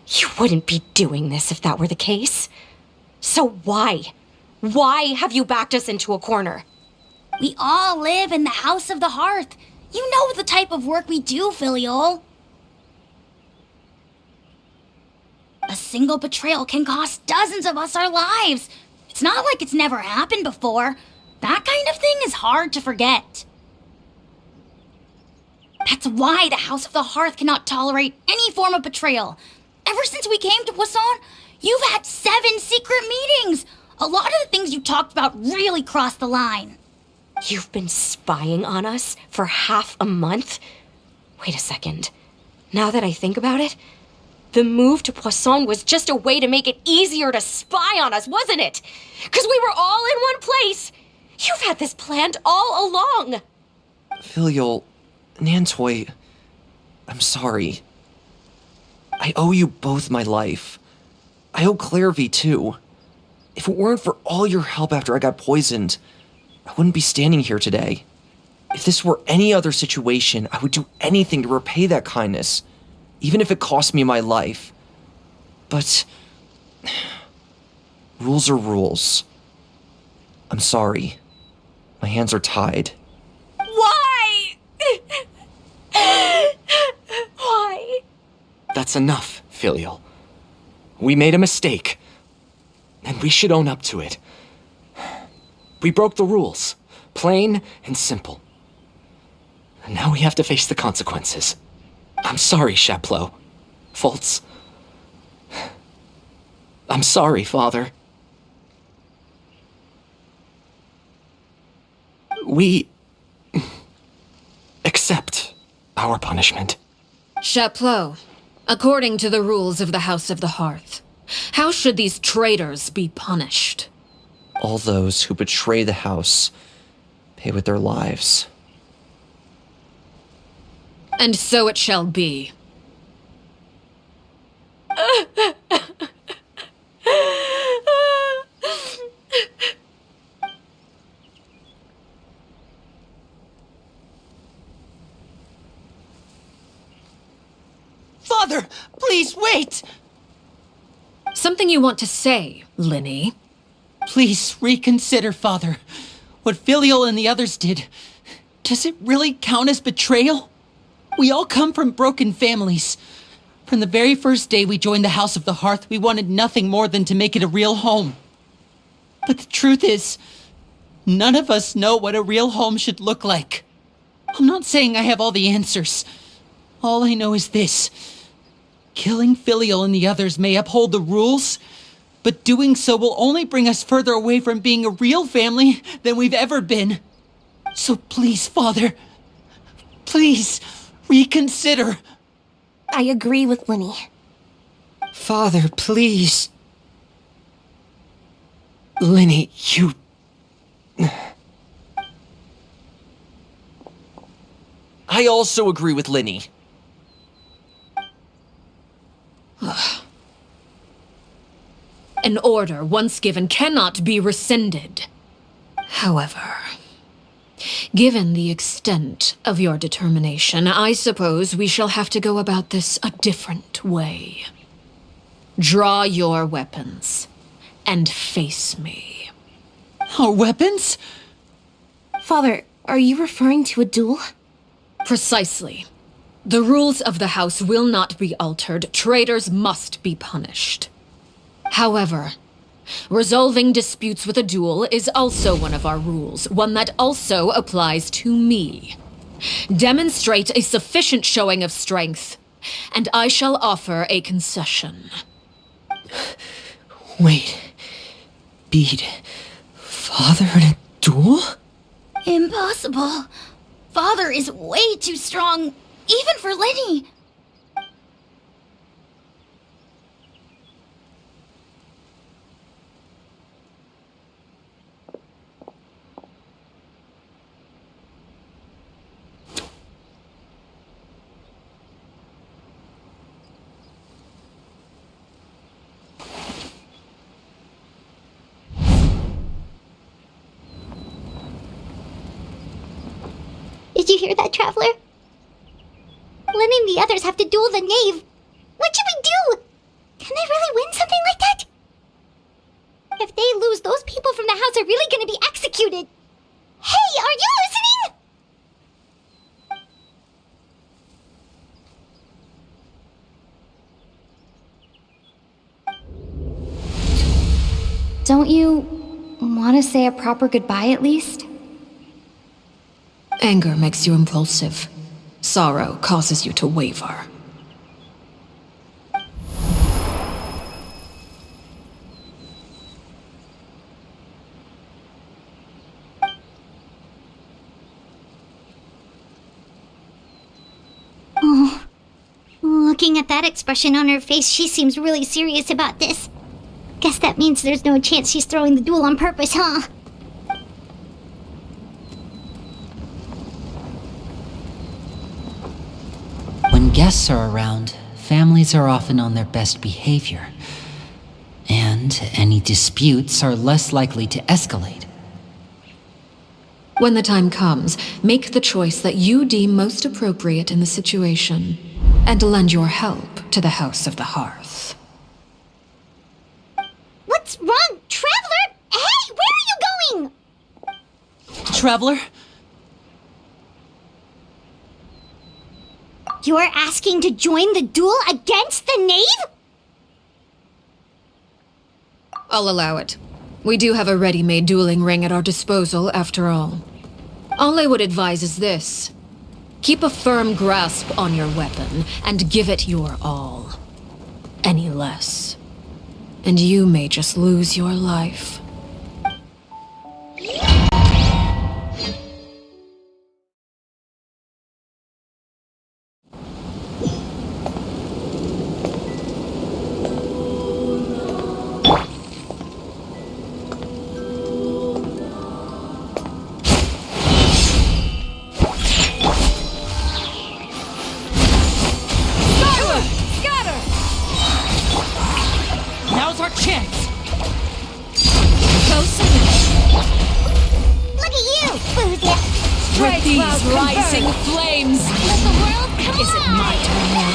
You wouldn't be doing this if that were the case. So why? Why have you backed us into a corner? We all live in the House of the Hearth. You know the type of work we do, Filial. A single betrayal can cost dozens of us our lives. It's not like it's never happened before. That kind of thing is hard to forget. That's why the House of the Hearth cannot tolerate any form of betrayal. Ever since we came to Poisson, you've had 7 secret meetings. A lot of the things you talked about really crossed the line. You've been spying on us for half a month? Wait a second. Now that I think about it, the move to Poisson was just a way to make it easier to spy on us, wasn't it? Because we were all in one place. You've had this planned all along. Filial, Nantoy, I'm sorry. I owe you both my life. I owe Clairvy too. If it weren't for all your help after I got poisoned, I wouldn't be standing here today. If this were any other situation, I would do anything to repay that kindness, even if it cost me my life. But rules are rules. I'm sorry. My hands are tied. Why? Why? That's enough, Filial. We made a mistake, and we should own up to it. We broke the rules, plain and simple. And now we have to face the consequences. I'm sorry, Chapleau. Fultz. I'm sorry, Father. We accept our punishment. Chapleau, according to the rules of the House of the Hearth, how should these traitors be punished? All those who betray the house pay with their lives. And so it shall be. Father, please wait! Something you want to say, Linny? Please reconsider, Father. What Filial and the others did, does it really count as betrayal? We all come from broken families. From the very first day we joined the House of the Hearth, we wanted nothing more than to make it a real home. But the truth is, none of us know what a real home should look like. I'm not saying I have all the answers. All I know is this. Killing Filial and the others may uphold the rules, but doing so will only bring us further away from being a real family than we've ever been. So please, Father, please reconsider. I agree with Linny. Father, please. Linny, you... I also agree with Linny. An order once given cannot be rescinded. However, given the extent of your determination, I suppose we shall have to go about this a different way. Draw your weapons and face me. Our weapons? Father, are you referring to a duel? Precisely. The rules of the house will not be altered. Traitors must be punished. However, resolving disputes with a duel is also one of our rules, one that also applies to me. Demonstrate a sufficient showing of strength, and I shall offer a concession. Wait. Beat Father in a duel? Impossible. Father is way too strong, even for Lenny. Did you hear that, Traveler? Lenny and the others have to duel the knave. What should we do? Can they really win something like that? If they lose, those people from the house are really gonna be executed. Hey, are you listening? Don't you want to say a proper goodbye at least? Anger makes you impulsive. Sorrow causes you to waver. Oh, looking at that expression on her face, she seems really serious about this. Guess that means there's no chance she's throwing the duel on purpose, huh? When guests are around, families are often on their best behavior. And any disputes are less likely to escalate. When the time comes, make the choice that you deem most appropriate in the situation, and lend your help to the House of the Hearth. What's wrong, Traveler? Hey, where are you going? Traveler? You're asking to join the duel against the knave? I'll allow it. We do have a ready-made dueling ring at our disposal, after all. All I would advise is this. Keep a firm grasp on your weapon, and give it your all. Any less, and you may just lose your life. With these rising flames! Let the world come Is it my turn now?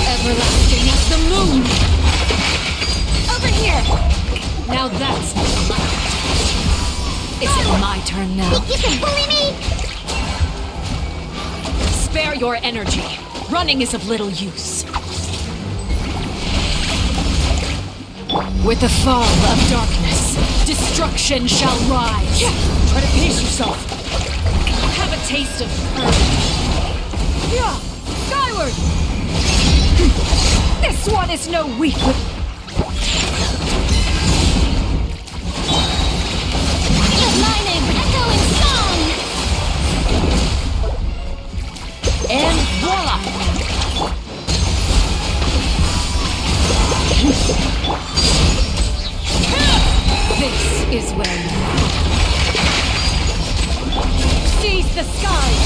Everlasting as the moon! Over here! Now that's not my turn. Is it my turn now? Think you can bully me? Spare your energy. Running is of little use. With the fall of darkness, destruction shall rise. Try to pace yourself. Have a taste of courage. Yeah, skyward! This one is no weakling. Lightning, echoing song! And voila! This is where you seize the skies!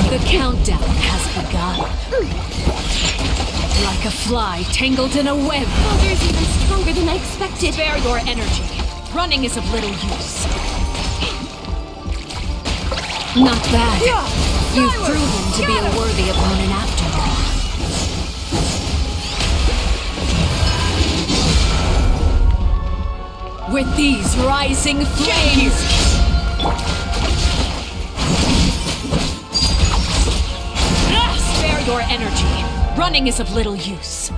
The countdown has begun. Like a fly tangled in a web. Father's even stronger than I expected. Spare your energy. Running is of little use. Not bad. You've proven to be a worthy opponent after all. With these rising flames, your energy. Running is of little use.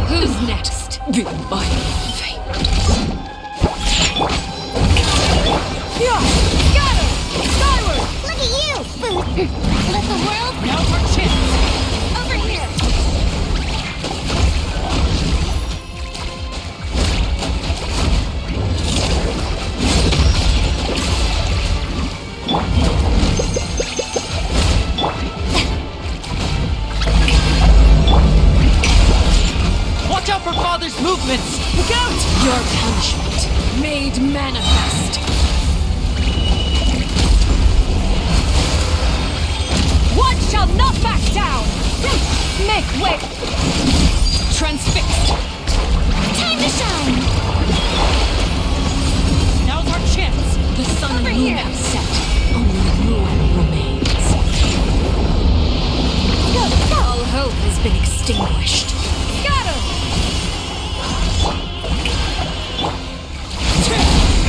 Who's next? Be my fate. Yeah! Got him! Skyward! Look at you, Booth! Let the world know our chance! Over here! Watch out for Father's movements! Look out! Your punishment made manifest. One shall not back down! Make way! Transfixed! Time to shine! Now's our chance! The sun and moon have set. Only ruin remains. All hope has been extinguished. Got him!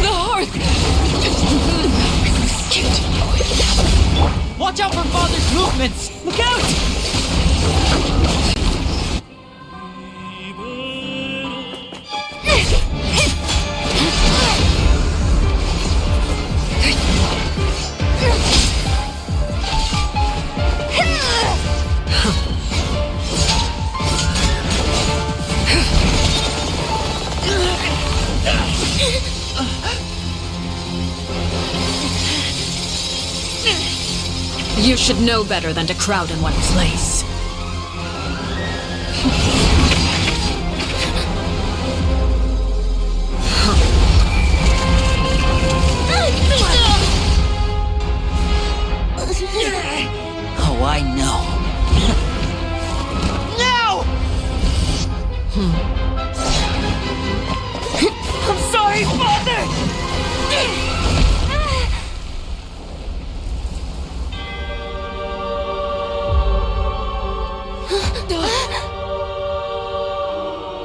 The hearth! Watch out for Father's movements! Look out! You should know better than to crowd in one place. Oh, I know. Now! I'm sorry, Father!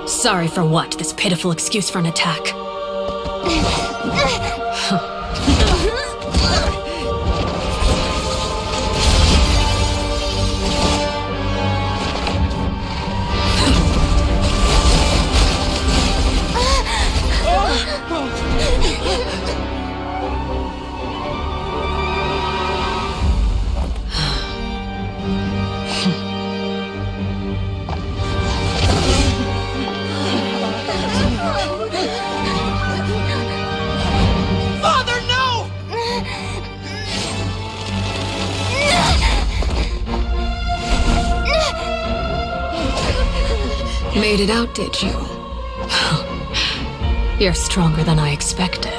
Sorry for what? This pitiful excuse for an attack. Father, no! Made it out, did you? You're stronger than I expected.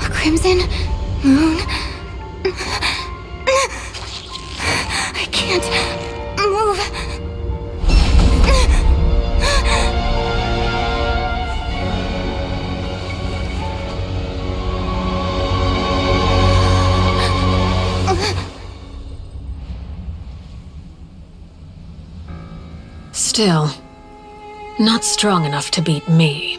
A crimson moon. I can't move. Still, not strong enough to beat me.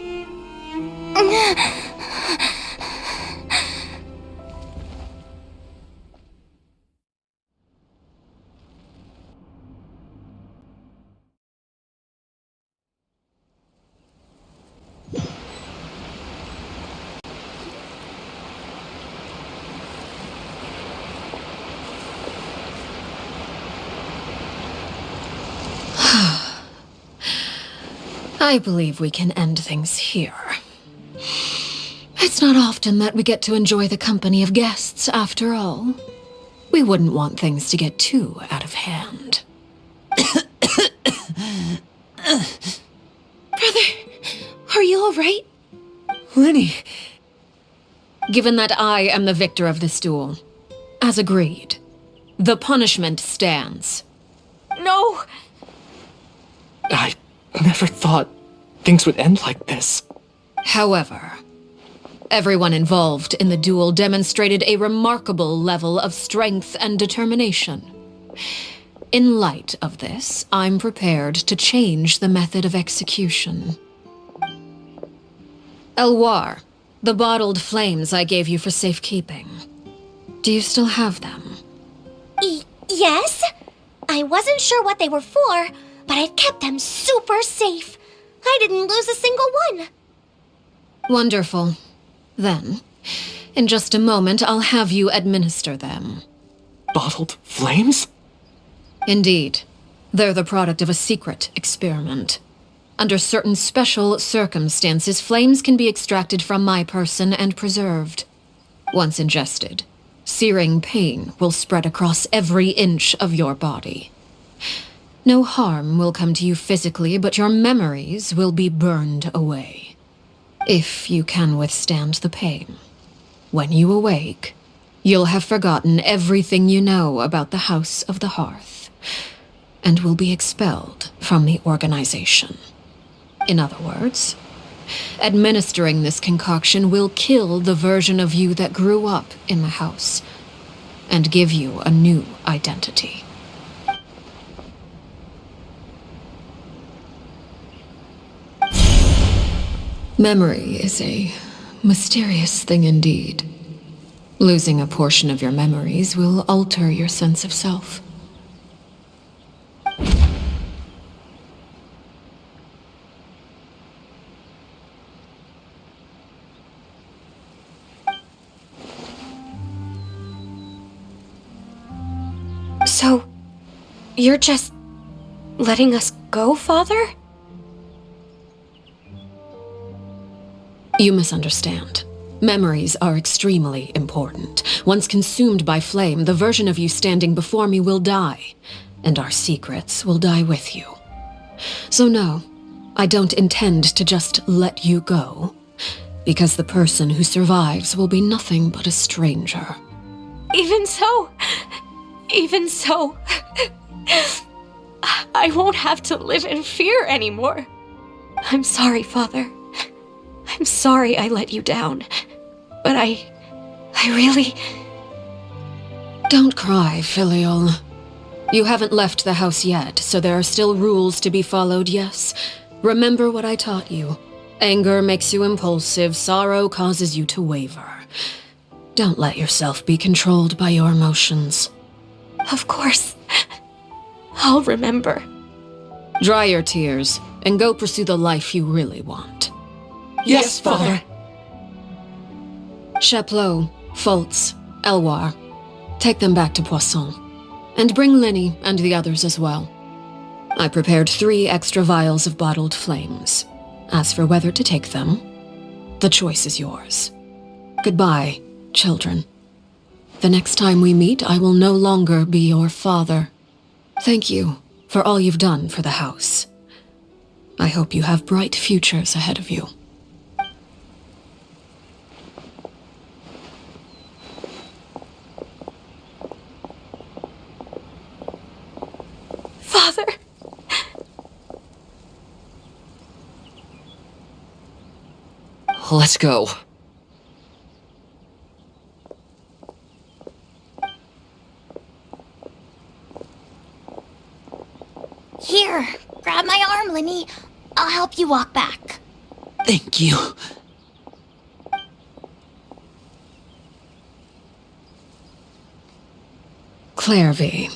I believe we can end things here. It's not often that we get to enjoy the company of guests, after all. We wouldn't want things to get too out of hand. Brother, are you alright? Lenny! Given that I am the victor of this duel, as agreed, the punishment stands. No! I never thought things would end like this. However, everyone involved in the duel demonstrated a remarkable level of strength and determination. In light of this, I'm prepared to change the method of execution. Elwar, the bottled flames I gave you for safekeeping. Do you still have them? Yes? I wasn't sure what they were for, but I've kept them super safe. I didn't lose a single one. Wonderful. Then, in just a moment, I'll have you administer them. Bottled flames? Indeed. They're the product of a secret experiment. Under certain special circumstances, flames can be extracted from my person and preserved. Once ingested, searing pain will spread across every inch of your body. No harm will come to you physically, but your memories will be burned away. If you can withstand the pain. When you awake, you'll have forgotten everything you know about the House of the Hearth, and will be expelled from the organization. In other words, administering this concoction will kill the version of you that grew up in the house, and give you a new identity. Memory is a mysterious thing indeed. Losing a portion of your memories will alter your sense of self. So, you're just letting us go, Father? You misunderstand. Memories are extremely important. Once consumed by flame, the version of you standing before me will die, and our secrets will die with you. So no, I don't intend to just let you go, because the person who survives will be nothing but a stranger. Even so, I won't have to live in fear anymore. I'm sorry, Father. I'm sorry I let you down. But I really... Don't cry, Filial. You haven't left the house yet, so there are still rules to be followed, yes? Remember what I taught you. Anger makes you impulsive, sorrow causes you to waver. Don't let yourself be controlled by your emotions. Of course. I'll remember. Dry your tears, and go pursue the life you really want. Yes, Father. Chaplot, Foltz, Elwar, take them back to Poisson. And bring Lenny and the others as well. I prepared 3 extra vials of bottled flames. As for whether to take them, the choice is yours. Goodbye, children. The next time we meet, I will no longer be your father. Thank you for all you've done for the house. I hope you have bright futures ahead of you. Father! Let's go. Here, grab my arm, Lenny. I'll help you walk back. Thank you. Clairvy.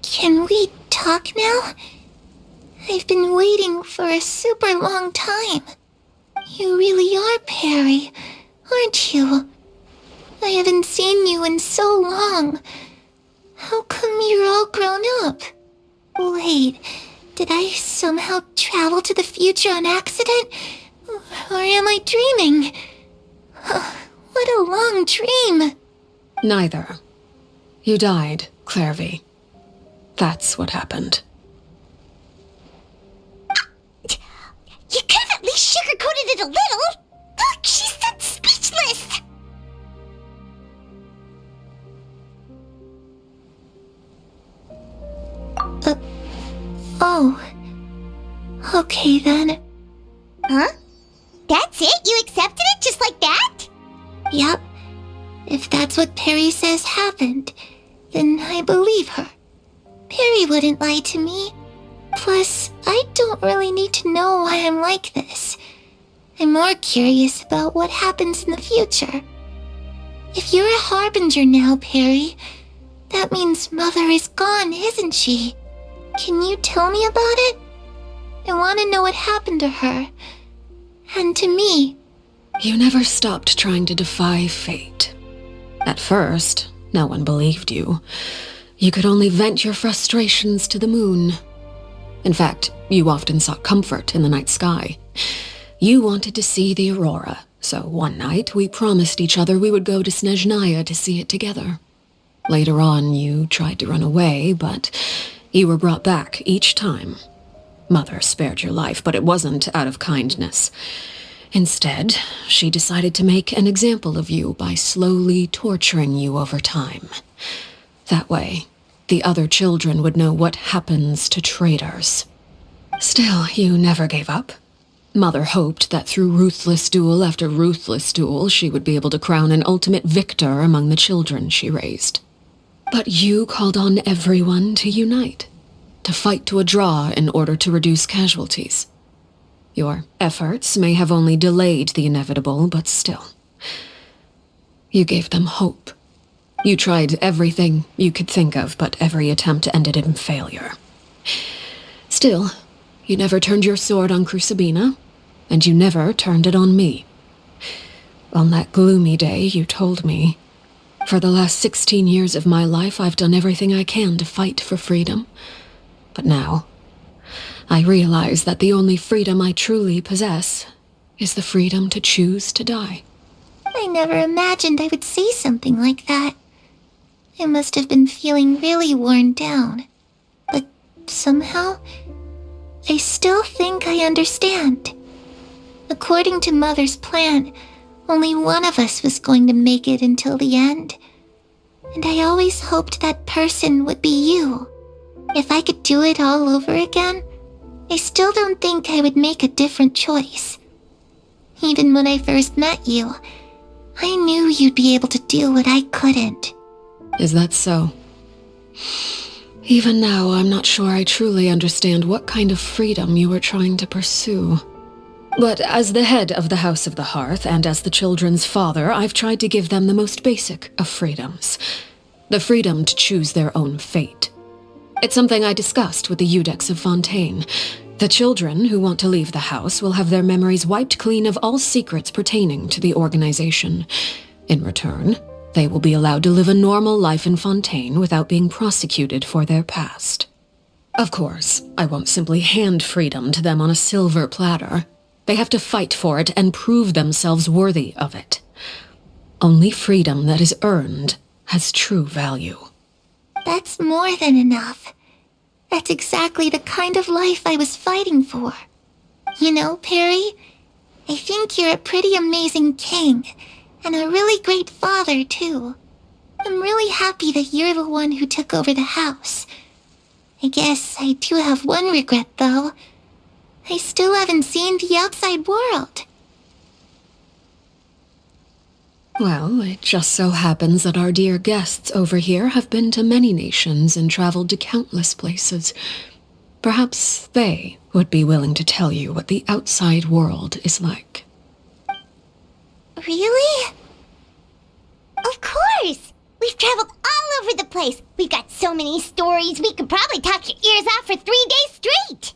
Can we talk now? I've been waiting for a super long time. You really are Perry, aren't you? I haven't seen you in so long. How come you're all grown up? Wait, did I somehow travel to the future on accident? Or am I dreaming? What a long dream. Neither. You died, Clairvy. That's what happened. You could have at least sugarcoated it a little. Look, she's so speechless. Oh. Okay then. Huh? That's it? You accepted it just like that? Yep. If that's what Perry says happened, then I believe her. Perry wouldn't lie to me. Plus, I don't really need to know why I'm like this. I'm more curious about what happens in the future. If you're a harbinger now, Perry, that means Mother is gone, isn't she? Can you tell me about it? I want to know what happened to her. And to me. You never stopped trying to defy fate. At first, no one believed you. You could only vent your frustrations to the moon. In fact, you often sought comfort in the night sky. You wanted to see the aurora, so one night we promised each other we would go to Snezhnaya to see it together. Later on, you tried to run away, but you were brought back each time. Mother spared your life, but it wasn't out of kindness. Instead, she decided to make an example of you by slowly torturing you over time. That way, the other children would know what happens to traitors. Still, you never gave up. Mother hoped that through ruthless duel after ruthless duel, she would be able to crown an ultimate victor among the children she raised. But you called on everyone to unite, to fight to a draw in order to reduce casualties. Your efforts may have only delayed the inevitable, but still. You gave them hope. You tried everything you could think of, but every attempt ended in failure. Still, you never turned your sword on Crucibina, and you never turned it on me. On that gloomy day, you told me, "For the last 16 years of my life, I've done everything I can to fight for freedom. But now, I realize that the only freedom I truly possess is the freedom to choose to die." I never imagined I would say something like that. I must have been feeling really worn down. But somehow, I still think I understand. According to Mother's plan, only one of us was going to make it until the end. And I always hoped that person would be you. If I could do it all over again, I still don't think I would make a different choice. Even when I first met you, I knew you'd be able to do what I couldn't. Is that so? Even now, I'm not sure I truly understand what kind of freedom you were trying to pursue. But as the head of the House of the Hearth and as the children's father, I've tried to give them the most basic of freedoms. The freedom to choose their own fate. It's something I discussed with the Iudex of Fontaine. The children who want to leave the house will have their memories wiped clean of all secrets pertaining to the organization. In return, they will be allowed to live a normal life in Fontaine without being prosecuted for their past. Of course, I won't simply hand freedom to them on a silver platter. They have to fight for it and prove themselves worthy of it. Only freedom that is earned has true value. That's more than enough. That's exactly the kind of life I was fighting for. You know, Perry, I think you're a pretty amazing king, and a really great father, too. I'm really happy that you're the one who took over the house. I guess I do have one regret, though. I still haven't seen the outside world. Well, it just so happens that our dear guests over here have been to many nations and traveled to countless places. Perhaps they would be willing to tell you what the outside world is like. Really? Of course! We've traveled all over the place. We've got so many stories, we could probably talk your ears off for 3 days straight.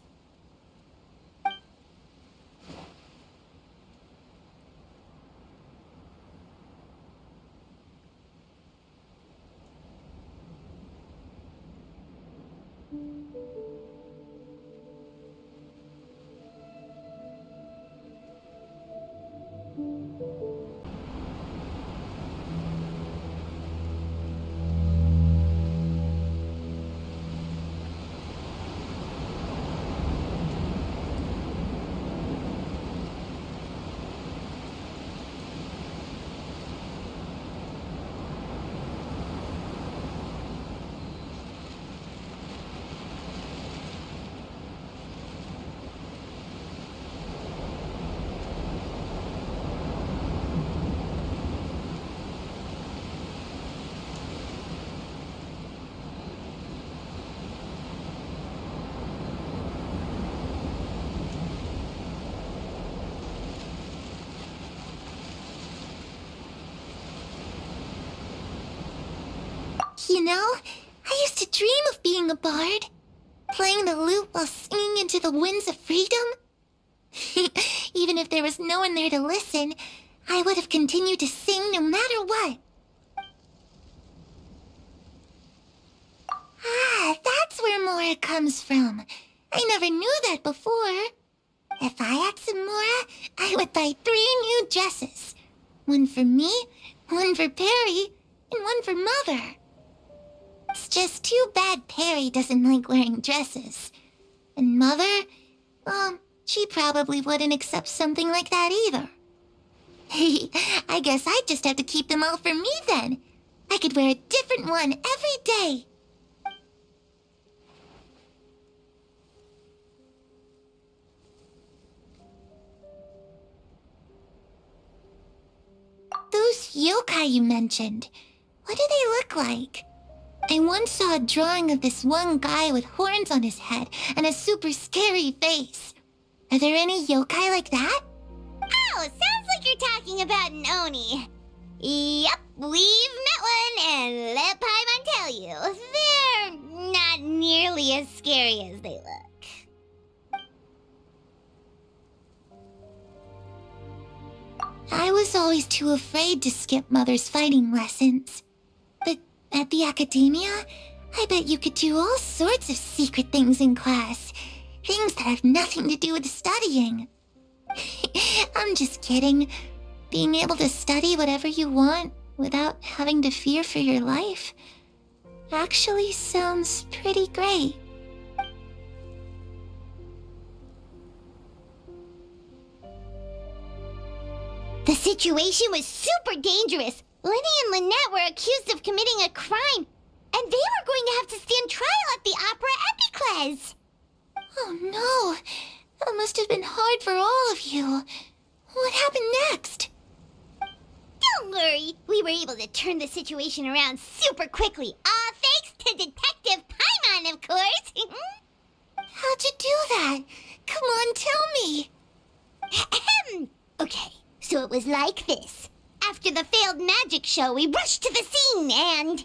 You know, I used to dream of being a bard. Playing the lute while singing into the winds of freedom. Even if there was no one there to listen, I would have continued to sing no matter what. Ah, that's where Mora comes from. I never knew that before. If I had some Mora, I would buy 3 new dresses. One for me, one for Perry, and one for Mother. It's just too bad Perry doesn't like wearing dresses. And Mother, well, she probably wouldn't accept something like that either. I guess I'd just have to keep them all for me then. I could wear a different one every day. Those yokai you mentioned, what do they look like? I once saw a drawing of this one guy with horns on his head and a super scary face. Are there any yokai like that? Oh, sounds like you're talking about an Oni. Yep, we've met one, and let Paimon tell you, they're not nearly as scary as they look. I was always too afraid to skip Mother's fighting lessons. But at the academia, I bet you could do all sorts of secret things in class. Things that have nothing to do with studying. I'm just kidding. Being able to study whatever you want without having to fear for your life actually sounds pretty great. The situation was super dangerous. Lenny and Lynette were accused of committing a crime, and they were going to have to stand trial at the Opera Epicles. Oh no, that must have been hard for all of you. What happened next? Don't worry, we were able to turn the situation around super quickly. All thanks to Detective Paimon, of course. How'd you do that? Come on, tell me. Okay, so it was like this. After the failed magic show, we rushed to the scene and...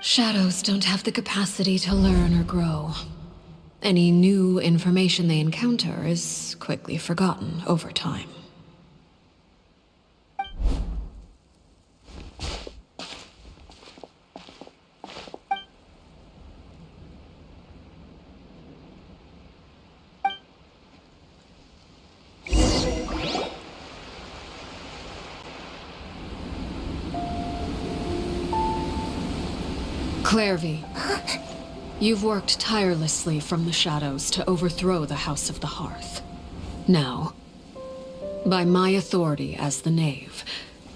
Shadows don't have the capacity to learn or grow. Any new information they encounter is quickly forgotten over time. Clairvy, you've worked tirelessly from the shadows to overthrow the House of the Hearth. Now, by my authority as the Knave,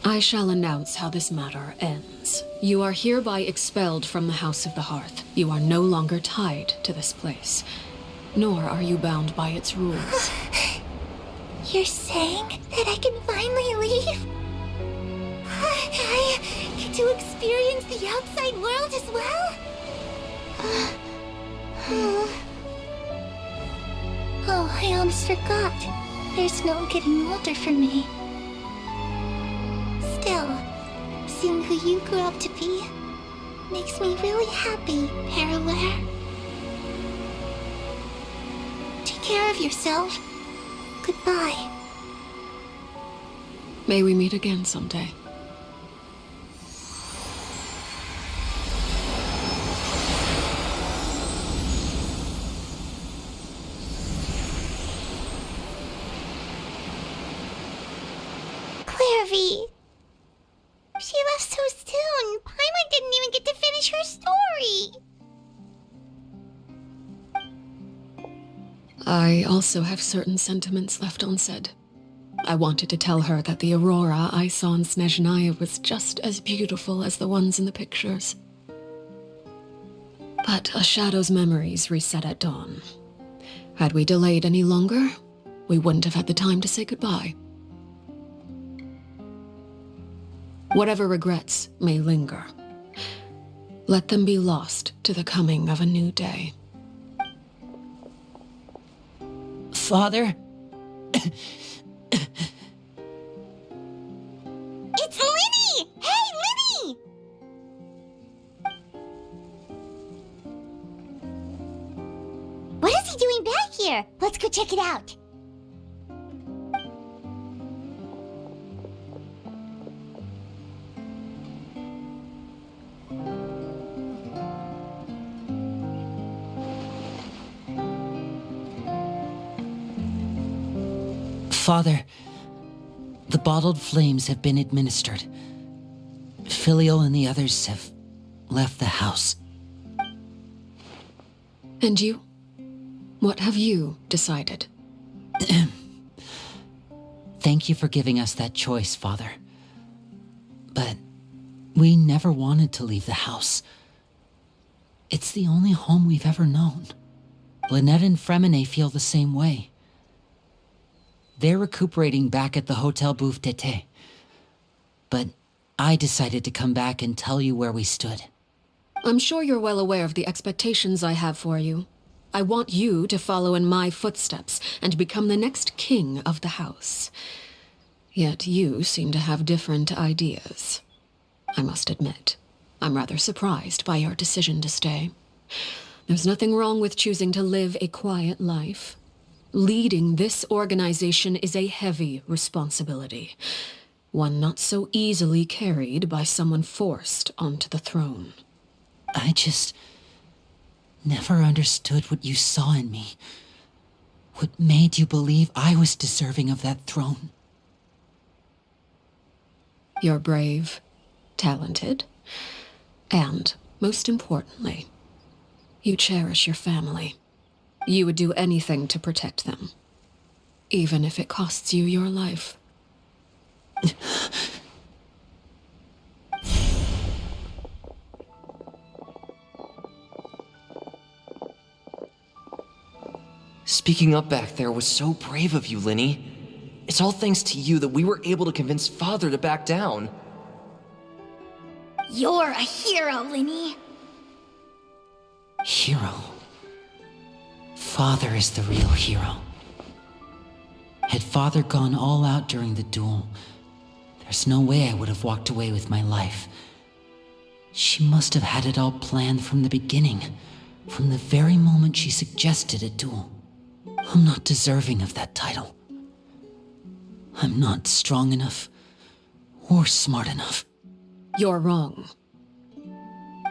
I shall announce how this matter ends. You are hereby expelled from the House of the Hearth. You are no longer tied to this place, nor are you bound by its rules. You're saying that I can finally leave? I get to experience the outside world as well? Oh, I almost forgot. There's no getting older for me. Still, seeing who you grew up to be makes me really happy, Paraware. Take care of yourself. Goodbye. May we meet again someday. Clairvy. She left so soon. Paimon didn't even get to finish her story. I also have certain sentiments left unsaid. I wanted to tell her that the aurora I saw in Snezhnaya was just as beautiful as the ones in the pictures. But a shadow's memories reset at dawn. Had we delayed any longer, we wouldn't have had the time to say goodbye. Whatever regrets may linger, let them be lost to the coming of a new day. Father? It's Linny! Hey, Linny! What is he doing back here? Let's go check it out. Father, the bottled flames have been administered. Filial and the others have left the house. And you? What have you decided? Thank you for giving us that choice, Father. But we never wanted to leave the house. It's the only home we've ever known. Lynette and Fremine feel the same way. They're recuperating back at the Hotel Bouffe d'été. But I decided to come back and tell you where we stood. I'm sure you're well aware of the expectations I have for you. I want you to follow in my footsteps and become the next king of the house. Yet you seem to have different ideas. I must admit, I'm rather surprised by your decision to stay. There's nothing wrong with choosing to live a quiet life. Leading this organization is a heavy responsibility, one not so easily carried by someone forced onto the throne. I just never understood what you saw in me. What made you believe I was deserving of that throne? You're brave, talented, and, most importantly, you cherish your family. You would do anything to protect them, even if it costs you your life. Speaking up back there was so brave of you, Linny. It's all thanks to you that we were able to convince Father to back down. You're a hero, Linny. Hero. Father is the real hero. Had Father gone all out during the duel, there's no way I would have walked away with my life. She must have had it all planned from the beginning, from the very moment she suggested a duel. I'm not deserving of that title. I'm not strong enough or smart enough. You're wrong.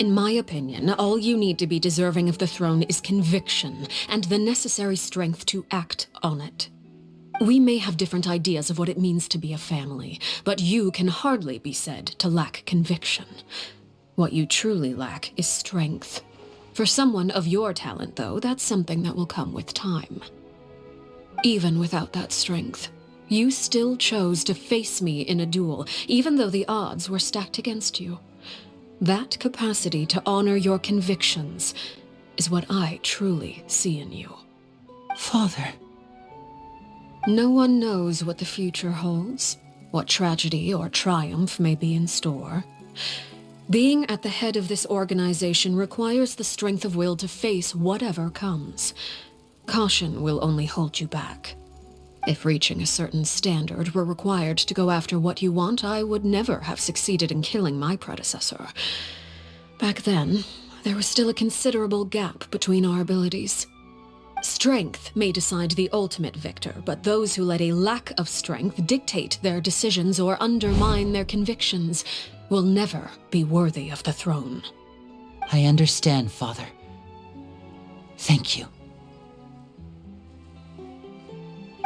In my opinion, all you need to be deserving of the throne is conviction and the necessary strength to act on it. We may have different ideas of what it means to be a family, but you can hardly be said to lack conviction. What you truly lack is strength. For someone of your talent, though, that's something that will come with time. Even without that strength, you still chose to face me in a duel, even though the odds were stacked against you. That capacity to honor your convictions is what I truly see in you. Father. No one knows what the future holds, what tragedy or triumph may be in store. Being at the head of this organization requires the strength of will to face whatever comes. Caution will only hold you back. If reaching a certain standard were required to go after what you want, I would never have succeeded in killing my predecessor. Back then, there was still a considerable gap between our abilities. Strength may decide the ultimate victor, but those who let a lack of strength dictate their decisions or undermine their convictions will never be worthy of the throne. I understand, Father. Thank you.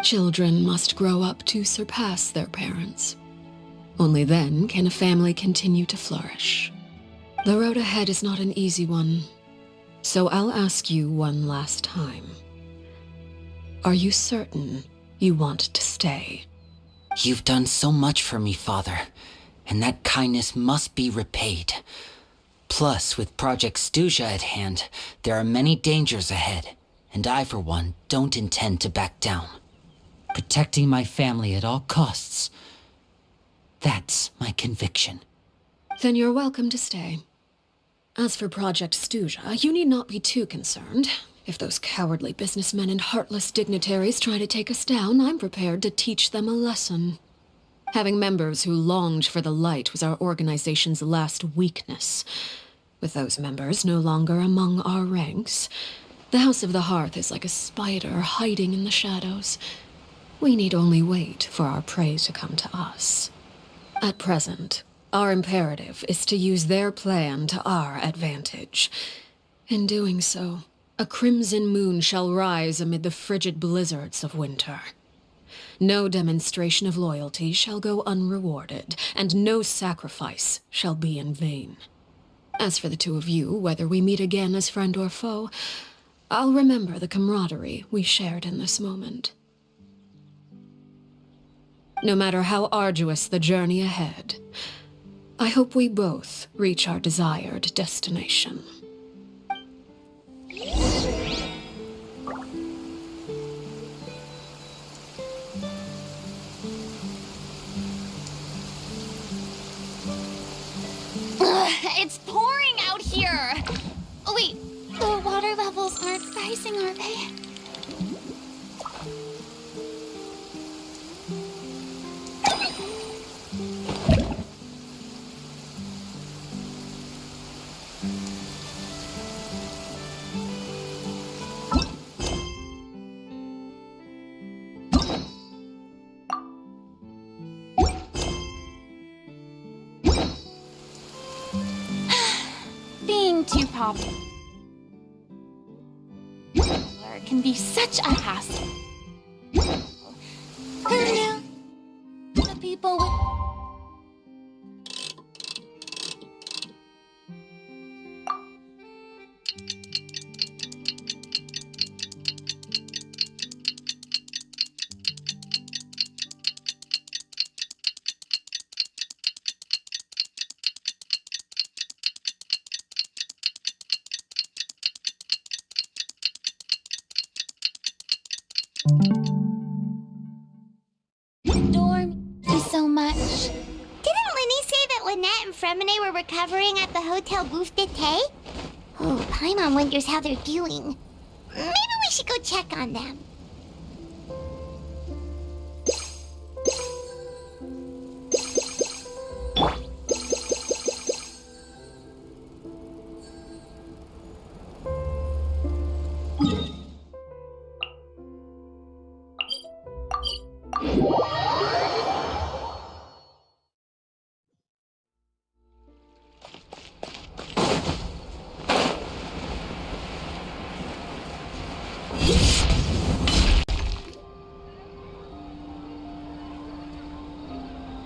Children must grow up to surpass their parents. Only then can a family continue to flourish. The road ahead is not an easy one, so I'll ask you one last time. Are you certain you want to stay? You've done so much for me, Father, and that kindness must be repaid. Plus, with Project Stuja at hand, there are many dangers ahead, and I, for one, don't intend to back down. Protecting my family at all costs. That's my conviction. Then you're welcome to stay. As for Project Stuja, you need not be too concerned. If those cowardly businessmen and heartless dignitaries try to take us down, I'm prepared to teach them a lesson. Having members who longed for the light was our organization's last weakness. With those members no longer among our ranks, the House of the Hearth is like a spider hiding in the shadows. We need only wait for our prey to come to us. At present, our imperative is to use their plan to our advantage. In doing so, a crimson moon shall rise amid the frigid blizzards of winter. No demonstration of loyalty shall go unrewarded, and no sacrifice shall be in vain. As for the two of you, whether we meet again as friend or foe, I'll remember the camaraderie we shared in this moment. No matter how arduous the journey ahead, I hope we both reach our desired destination. It's pouring out here! Oh wait, the water levels aren't rising, are they? Being too popular can be such a hassle. Who knew? The people with... Dorm you so much. Didn't Linny say that Lynette and Fremine were recovering at the Hotel Bouffe d'été? Oh, Paimon wonders how they're doing. Maybe we should go check on them.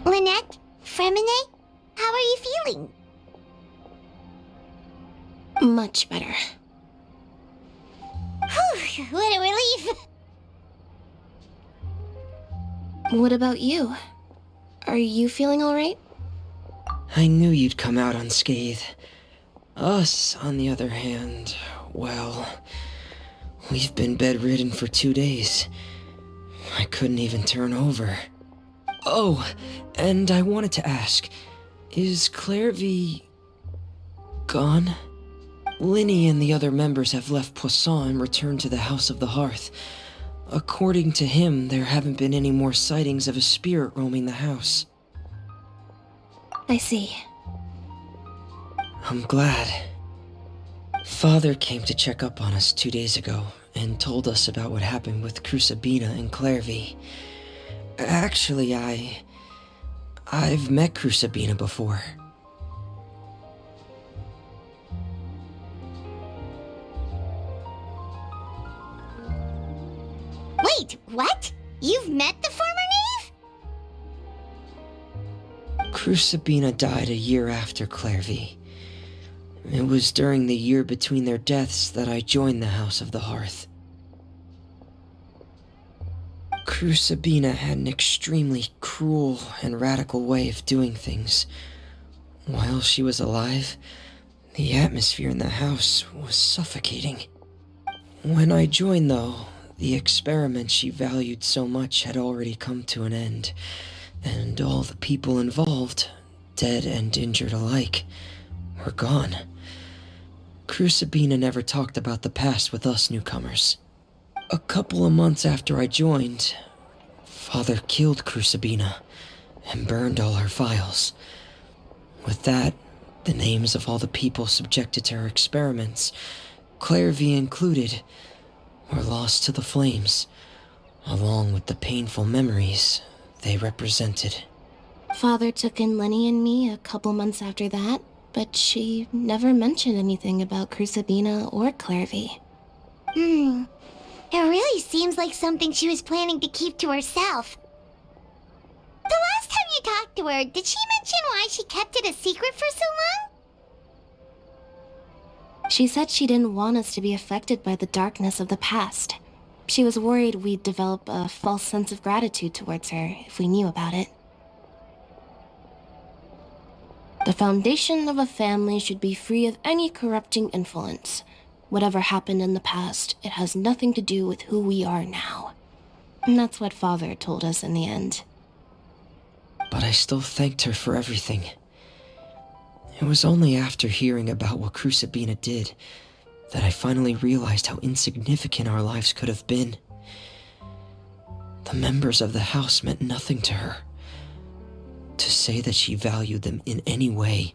Lynette? Fremine? How are you feeling? Much better. Whew, what a relief! What about you? Are you feeling alright? I knew you'd come out unscathed. Us, on the other hand, well, we've been bedridden for 2 days. I couldn't even turn over. Oh, and I wanted to ask, is Clairvy gone? Linny and the other members have left Poisson and returned to the House of the Hearth. According to him, there haven't been any more sightings of a spirit roaming the house. I see. I'm glad. Father came to check up on us 2 days ago and told us about what happened with Crucibina and Clairvy. Actually, I've met Crucibina before. Wait, what? You've met the former knave? Crucibina died a year after Clairvy. It was during the year between their deaths that I joined the House of the Hearth. Crucibina had an extremely cruel and radical way of doing things. While she was alive, the atmosphere in the house was suffocating. When I joined, though, the experiment she valued so much had already come to an end, and all the people involved dead and injured alike, were gone. Crucibina never talked about the past with us newcomers. A couple of months after I joined, Father killed Crucibina and burned all her files. With that, the names of all the people subjected to her experiments, Clairvy included, were lost to the flames, along with the painful memories they represented. Father took in Lenny and me a couple months after that, but she never mentioned anything about Crucibina or Clairvy. It really seems like something she was planning to keep to herself. The last time you talked to her, did she mention why she kept it a secret for so long? She said she didn't want us to be affected by the darkness of the past. She was worried we'd develop a false sense of gratitude towards her if we knew about it. The foundation of a family should be free of any corrupting influence. Whatever happened in the past, it has nothing to do with who we are now. And that's what Father told us in the end. But I still thanked her for everything. It was only after hearing about what Crucibina did that I finally realized how insignificant our lives could have been. The members of the house meant nothing to her. To say that she valued them in any way,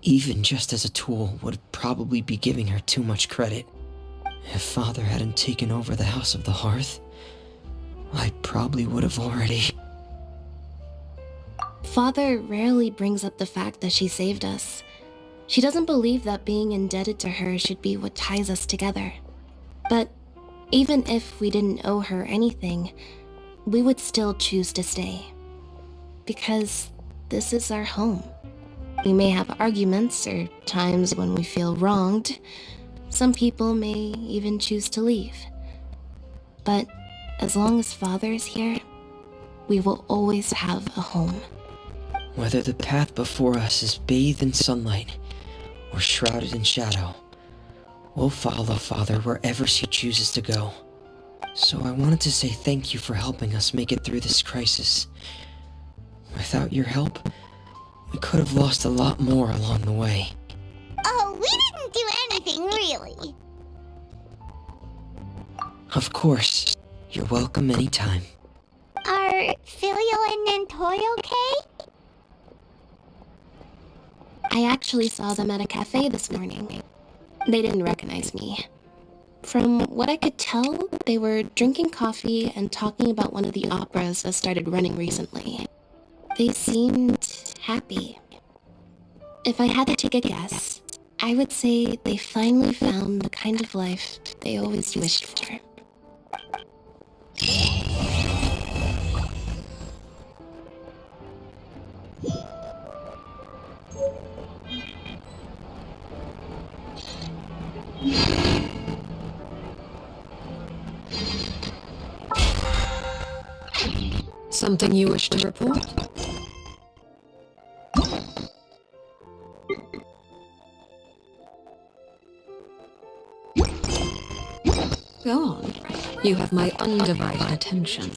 even just as a tool, would probably be giving her too much credit. If Father hadn't taken over the House of the Hearth, I probably would have already... Father rarely brings up the fact that she saved us. She doesn't believe that being indebted to her should be what ties us together. But even if we didn't owe her anything, we would still choose to stay. Because this is our home. We may have arguments or times when we feel wronged. Some people may even choose to leave. But as long as Father is here, we will always have a home. Whether the path before us is bathed in sunlight or shrouded in shadow, we'll follow Father wherever she chooses to go. So I wanted to say thank you for helping us make it through this crisis. Without your help, we could have lost a lot more along the way. Oh, we didn't do anything, really. Of course. You're welcome anytime. Are Filio and Nantoy okay? I actually saw them at a cafe this morning. They didn't recognize me. From what I could tell, they were drinking coffee and talking about one of the operas that started running recently. They seemed happy. If I had to take a guess, I would say they finally found the kind of life they always wished for. Something you wish to report? Go on. You have my undivided attention.